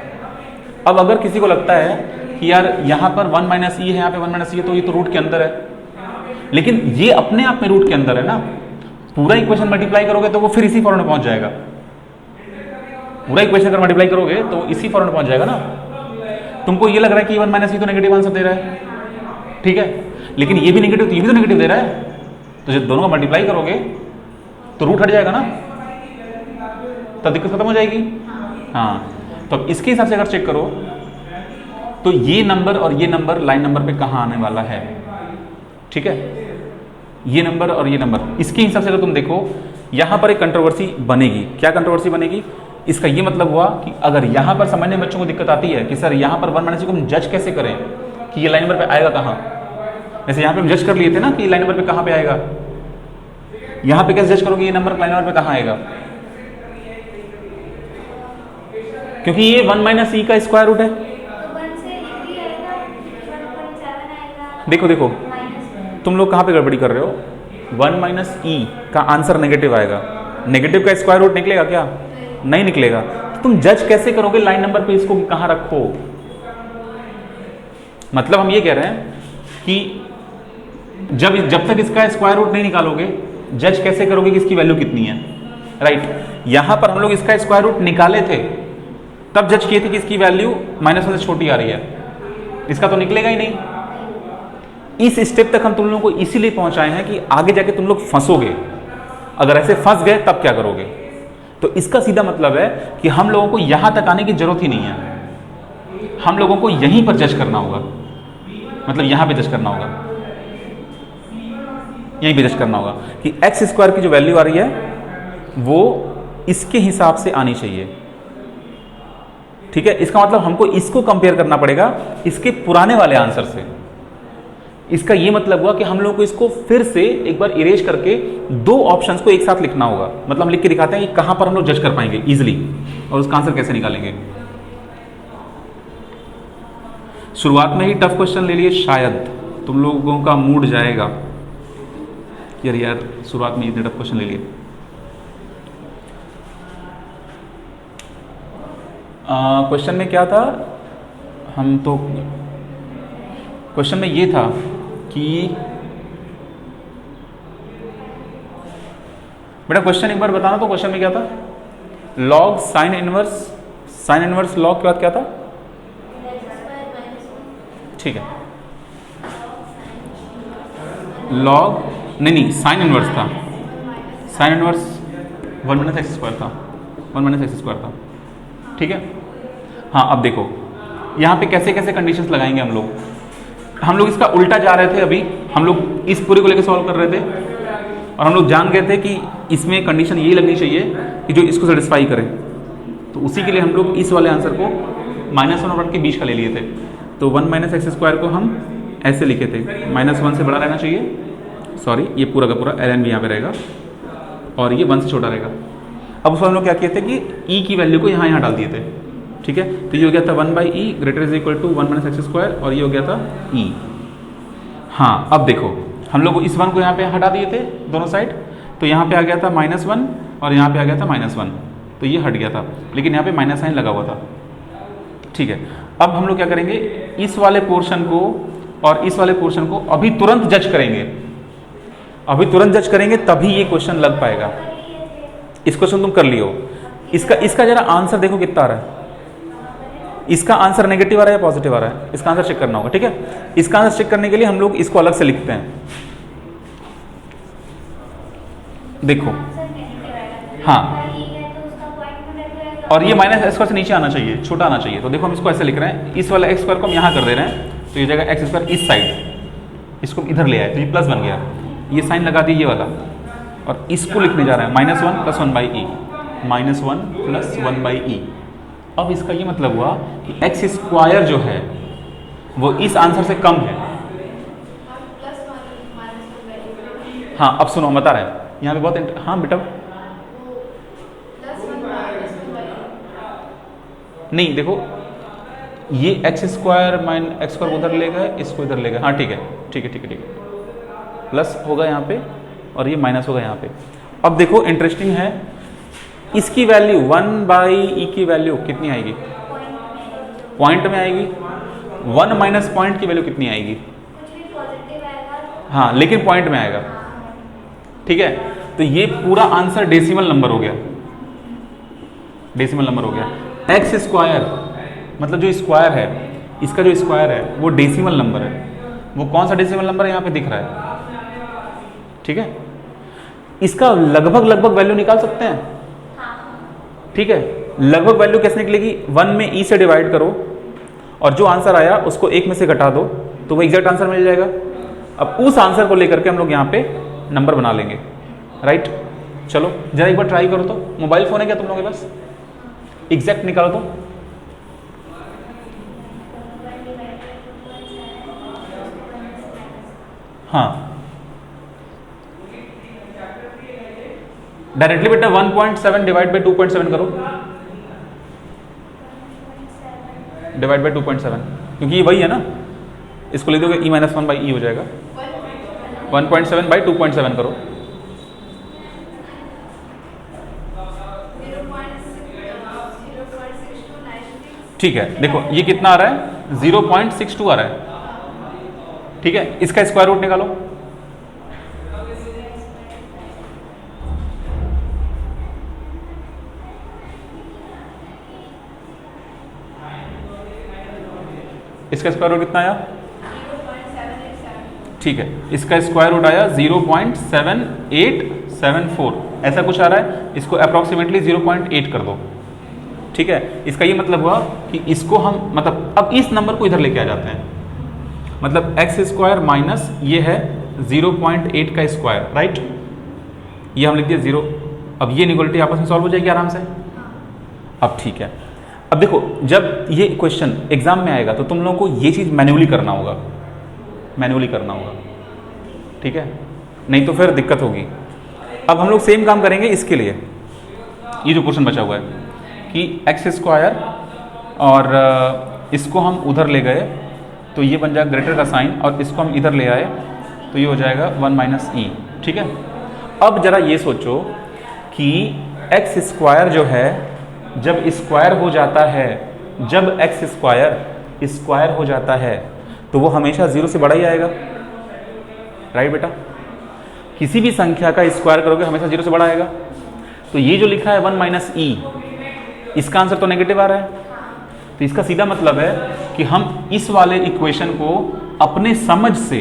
अब अगर किसी को लगता है कि यार यहाँ पर 1 - e है, यहाँ पे 1 - e है, तो ये तो रूट के अंदर है, लेकिन ये अपने आप में रूट के अंदर है ना। पूरा इक्वेशन मल्टीप्लाई करोगे तो वो फिर इसी फॉर्मेट में पहुंच जाएगा, पूरा इक्वेशन अगर मल्टीप्लाई करोगे तो इसी फॉर्मेट में पहुंच जाएगा ना। तुमको ये लग रहा है कि 1 - e तो नेगेटिव आंसर दे रहा है, ठीक है, लेकिन ये भी नेगेटिव, तो ये भी तो नेगेटिव दे रहा है, तो जब दोनों का मल्टीप्लाई करोगे तो रूट हट जाएगा ना, तब दिक्कत खत्म हो जाएगी। हाँ, तो अब इसके हिसाब से अगर चेक करो तो ये नंबर और ये नंबर लाइन नंबर पे कहाँ आने वाला है, ठीक है। ये नंबर और ये नंबर, इसके हिसाब से अगर तुम देखो यहाँ पर एक कंट्रोवर्सी बनेगी। क्या कंट्रोवर्सी बनेगी, इसका ये मतलब हुआ कि अगर यहाँ पर समझने में बच्चों को दिक्कत आती है कि सर यहाँ पर 1 - e को हम जज कैसे करें कि ये लाइन नंबर पे आएगा कहाँ, जैसे यहाँ पे हम जज कर लिए थे ना कि लाइन नंबर पे कहाँ पे आएगा, यहाँ पे कैसे जज करोगे ये नंबर लाइन नंबर पे कहाँ आएगा, क्योंकि ये 1 - e का स्क्वायर रूट है। देखो तुम लोग कहाँ पे गड़बड़ी कर रहे हो, 1 - e का आंसर नेगेटिव आएगा, नेगेटिव का स्क्वायर रूट निकलेगा क्या, नहीं निकलेगा। तो तुम जज कैसे करोगे लाइन नंबर पे इसको कि कहाँ रखो। मतलब हम ये कह रहे हैं कि जब तक इसका स्क्वायर रूट नहीं निकालोगे जज कैसे करोगे कि इसकी वैल्यू कितनी है, राइट। यहां पर हम लोग इसका स्क्वायर रूट निकाले थे तब जज किए थे कि इसकी वैल्यू -1 से छोटी आ रही है, इसका तो निकलेगा ही नहीं। इस स्टेप तक हम तुम लोगों को इसीलिए पहुंचाए हैं कि आगे जाके तुम लोग फंसोगे, अगर ऐसे फंस गए तब क्या करोगे। तो इसका सीधा मतलब है कि हम लोगों को यहां तक आने की जरूरत ही नहीं है, हम लोगों को यहीं पर जज करना होगा, मतलब यहां पे जज करना होगा, यहीं पे जज करना होगा कि x² की जो वैल्यू आ रही है वो इसके हिसाब से आनी चाहिए, ठीक है। इसका मतलब हमको इसको कंपेयर करना पड़ेगा इसके पुराने वाले आंसर से, इसका ये मतलब हुआ कि हम लोग को इसको फिर से एक बार इरेज करके दो ऑप्शंस को एक साथ लिखना होगा। मतलब हम लिख के दिखाते हैं कि कहां पर हम लोग जज कर पाएंगे इजीली और उसका आंसर कैसे निकालेंगे। शुरुआत में ही टफ क्वेश्चन ले लिए, शायद तुम लोगों का मूड जाएगा यार शुरुआत में इतने टफ क्वेश्चन ले लिए। क्वेश्चन में क्या था, हम तो क्वेश्चन में ये था कि बेटा क्वेश्चन एक बार बताना तो क्वेश्चन में क्या था, लॉग साइन इनवर्स लॉग के बाद क्या था, ठीक है लॉग नहीं साइन इनवर्स था, साइन इनवर्स 1 - x² था, 1 - x² था, ठीक है। हाँ अब देखो यहाँ पे कैसे कैसे कंडीशंस लगाएंगे हम लोग इसका उल्टा जा रहे थे। अभी हम लोग इस पूरे को लेकर सॉल्व कर रहे थे और हम लोग जान गए थे कि इसमें कंडीशन यही लगनी चाहिए कि जो इसको सेटिस्फाई करे, तो उसी के लिए हम लोग इस वाले आंसर को -1 और 1 के बीच का ले लिए थे। तो 1 - x² को हम ऐसे लिखे थे, -1 से बड़ा रहना चाहिए, सॉरी ये पूरा का पूरा ln भी यहाँ पे रहेगा और ये 1 से छोटा रहेगा। अब उसमें हम लोग क्या किए थे कि e की वैल्यू को यहाँ डाल दिए थे, ठीक है। तो ये हो गया था 1/e > 1 - x² और ये हो गया था e। हाँ अब देखो हम लोग इस 1 को यहाँ पे हटा दिए थे दोनों साइड, तो यहाँ पे आ गया था -1 और यहाँ पे आ गया था -1, तो ये हट गया था, लेकिन यहाँ पे माइनस साइन लगा हुआ था, ठीक है। अब हम लोग क्या करेंगे, इस वाले पोर्शन को और इस वाले पोर्शन को अभी तुरंत जज करेंगे, तभी ये क्वेश्चन लग पाएगा। इस क्वेश्चन तुम कर लियो, इसका जरा आंसर देखो कितना आ रहा है, इसका आंसर नेगेटिव आ रहा है या पॉजिटिव आ रहा है, इसका आंसर चेक करना होगा, ठीक है। इसका आंसर चेक करने के लिए हम लोग इसको अलग से लिखते हैं, देखो हाँ, और ये -x² से नीचे आना चाहिए, छोटा आना चाहिए, तो देखो हम इसको ऐसे लिख रहे हैं, इस वाला x² को हम यहाँ कर दे रहे हैं, तो ये जगह x² इस साइड, इसको इधर ले आए तो ये प्लस बन गया, ये साइन लगा दिए ये वाला, और इसको लिखने जा रहे हैं -1 + 1/e, -1 + 1/e। अब इसका ये मतलब हुआ कि x² जो है वो इस आंसर से कम है। हाँ अब सुनो बता रहे हैं यहाँ पे बहुत हाँ बेटा नहीं देखो ये x² - x² उधर ले गए, इसको इधर ले गए, हाँ ठीक है प्लस होगा यहाँ पे और ये माइनस होगा यहाँ पे। अब देखो इंटरेस्टिंग है, इसकी वैल्यू 1/e की वैल्यू कितनी आएगी, पॉइंट में आएगी, 1 - पॉइंट की वैल्यू कितनी आएगी, हाँ लेकिन पॉइंट में आएगा, ठीक है। तो ये पूरा आंसर डेसिमल नंबर हो गया, x² मतलब जो स्क्वायर है, इसका जो स्क्वायर है वो डेसिमल नंबर है, वो कौन सा डेसिमल नंबर है यहाँ पे दिख रहा है, ठीक है। इसका लगभग वैल्यू निकाल सकते हैं, ठीक है। लगभग वैल्यू कैसे निकलेगी, 1 में e से डिवाइड करो और जो आंसर आया उसको 1 में से घटा दो तो वो एग्जैक्ट आंसर मिल जाएगा। अब उस आंसर को लेकर के हम लोग यहाँ पे नंबर बना लेंगे, राइट। चलो जरा एक बार ट्राई करो, तो मोबाइल फोन है क्या तुम लोगों के पास, एग्जैक्ट निकालो तो। हाँ डायरेक्टली बेटा 1.7 डिवाइड बाई 2.7 करो, डिवाइड बाई 2.7, क्योंकि ये वही है ना, इसको लिख दोगे e - 1/e हो जाएगा, 1.7 बाई 2.7 करो, ठीक है। देखो ये कितना आ रहा है, 0.62 आ रहा है, ठीक है। इसका स्क्वायर रूट निकालो, इसका स्क्वायर रूट कितना आया, ठीक है। इसका स्क्वायर रूट आया 0.7874, ऐसा कुछ आ रहा है, इसको अप्रोक्सीमेटली 0.8 कर दो, ठीक है। इसका ये मतलब हुआ कि इसको हम मतलब अब इस नंबर को इधर लेके आ जाते हैं, मतलब x² माइनस ये है 0.8 का स्क्वायर, राइट। ये हम लिख दिए 0, अब ये इनइक्वालिटी आपस में सॉल्व हो जाएगी आराम से। अब ठीक है, अब देखो जब ये क्वेश्चन एग्जाम में आएगा तो तुम लोगों को ये चीज़ मैन्युअली करना होगा, मैन्युअली करना होगा, ठीक है, नहीं तो फिर दिक्कत होगी। अब हम लोग सेम काम करेंगे इसके लिए। ये जो क्वेश्चन बचा हुआ है कि एक्स स्क्वायर और इसको हम उधर ले गए तो ये बन जाएगा ग्रेटर का साइन, और इसको हम इधर ले आए तो ये हो जाएगा 1 माइनस ई, ठीक है। अब जरा ये सोचो कि एक्स स्क्वायर जो है जब स्क्वायर हो जाता है, जब एक्स स्क्वायर हो जाता है तो वो हमेशा 0 से बड़ा ही आएगा, राइट बेटा। किसी भी संख्या का स्क्वायर करोगे हमेशा 0 से बड़ा आएगा। तो ये जो लिखा है 1 माइनस ई, इसका आंसर तो नेगेटिव आ रहा है। तो इसका सीधा मतलब है कि हम इस वाले इक्वेशन को अपने समझ से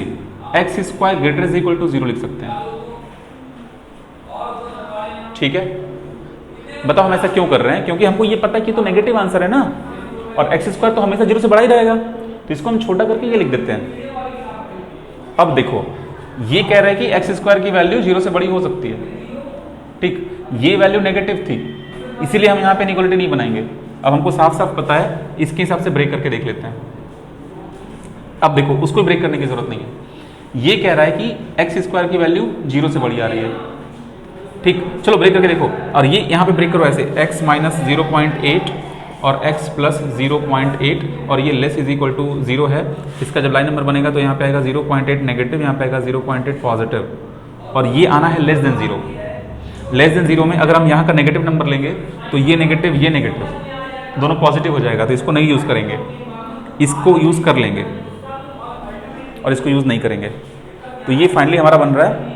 x square greater is equal to 0 लिख सकते हैं, ठीक है। बताओ हम ऐसा क्यों कर रहे हैं? क्योंकि हमको ये पता है कि तो नेगेटिव आंसर है ना, और एक्स स्क्वायर तो हमेशा 0 से बड़ा ही रहेगा, तो इसको हम छोटा करके ये लिख देते हैं। अब देखो ये कह रहा है कि एक्स स्क्वायर की वैल्यू 0 से बड़ी हो सकती है, ठीक। ये वैल्यू नेगेटिव थी, इसीलिए हम यहाँ पे इनइक्वालिटी नहीं बनाएंगे। अब हमको साफ साफ पता है, इसके हिसाब से ब्रेक करके देख लेते हैं। अब देखो उसको ब्रेक करने की जरूरत नहीं है। ये कह रहा है कि एक्स स्क्वायर की वैल्यू 0 से बड़ी आ रही है, ठीक। चलो ब्रेक करके देखो, और ये यहाँ पे ब्रेक करो ऐसे, x माइनस 0.8 और x प्लस 0.8, और ये लेस इज इक्वल टू 0 है। इसका जब लाइन नंबर बनेगा तो यहाँ पे आएगा 0.8 नेगेटिव, यहाँ पे आएगा 0.8 पॉजिटिव, और ये आना है लेस देन 0। लेस देन 0 में अगर हम यहाँ का नेगेटिव नंबर लेंगे तो ये नेगेटिव दोनों पॉजिटिव हो जाएगा, तो इसको नहीं यूज़ करेंगे, इसको यूज़ कर लेंगे, और इसको यूज़ नहीं करेंगे। तो ये फाइनली हमारा बन रहा है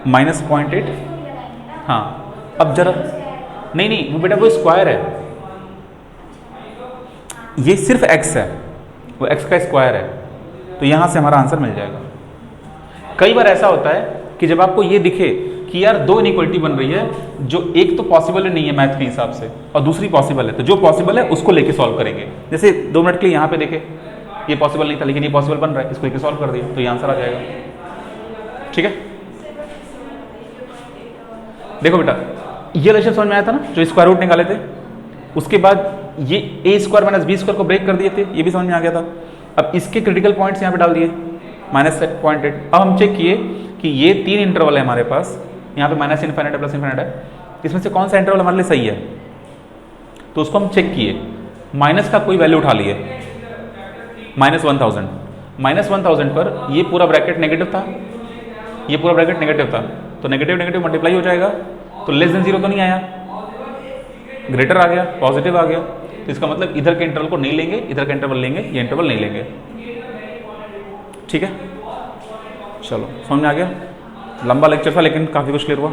-0.8। हाँ अब जरा नहीं वो बेटा वो स्क्वायर है, ये सिर्फ x है, वो x का स्क्वायर है, तो यहां से हमारा आंसर मिल जाएगा। कई बार ऐसा होता है कि जब आपको ये दिखे कि यार दो इनइक्वालिटी बन रही है, जो एक तो पॉसिबल नहीं है मैथ के हिसाब से और दूसरी पॉसिबल है, तो जो पॉसिबल है उसको लेके सॉल्व करेंगे। जैसे 2 मिनट के लिए यहाँ पे देखे ये पॉसिबल नहीं था लेकिन ये पॉसिबल बन रहा है, इसको लेके सॉल्व कर दिया तो ये आंसर आ जाएगा, ठीक है। देखो बेटा ये रिलेशन समझ में आया था ना, जो स्क्वायर रूट निकाले थे, उसके बाद ये a square minus b square को ब्रेक कर दिए थे, ये भी समझ में आ गया था। अब इसके क्रिटिकल पॉइंट्स यहाँ पे डाल दिए -0.8। अब हम चेक किए कि ये 3 इंटरवल है हमारे पास, यहाँ पे माइनस इनफाइनाइट है प्लस इनफाइनाइट है, इसमें से कौन सा इंटरवल हमारे लिए सही है, तो उसको हम चेक किए। माइनस का कोई वैल्यू उठा लिए, -1000 पर ये पूरा ब्रैकेट नेगेटिव था, ये पूरा ब्रैकेट नेगेटिव था, तो नेगेटिव नेगेटिव मल्टीप्लाई हो जाएगा, तो लेस देन 0 तो नहीं आया, ग्रेटर आ गया, पॉजिटिव आ गया, तो इसका मतलब इधर के इंटरवल को नहीं लेंगे, इधर का इंटरवल लेंगे, ये इंटरवल नहीं लेंगे, ठीक है। चलो समझ में आ गया, लंबा लेक्चर था लेकिन काफ़ी कुछ क्लियर हुआ।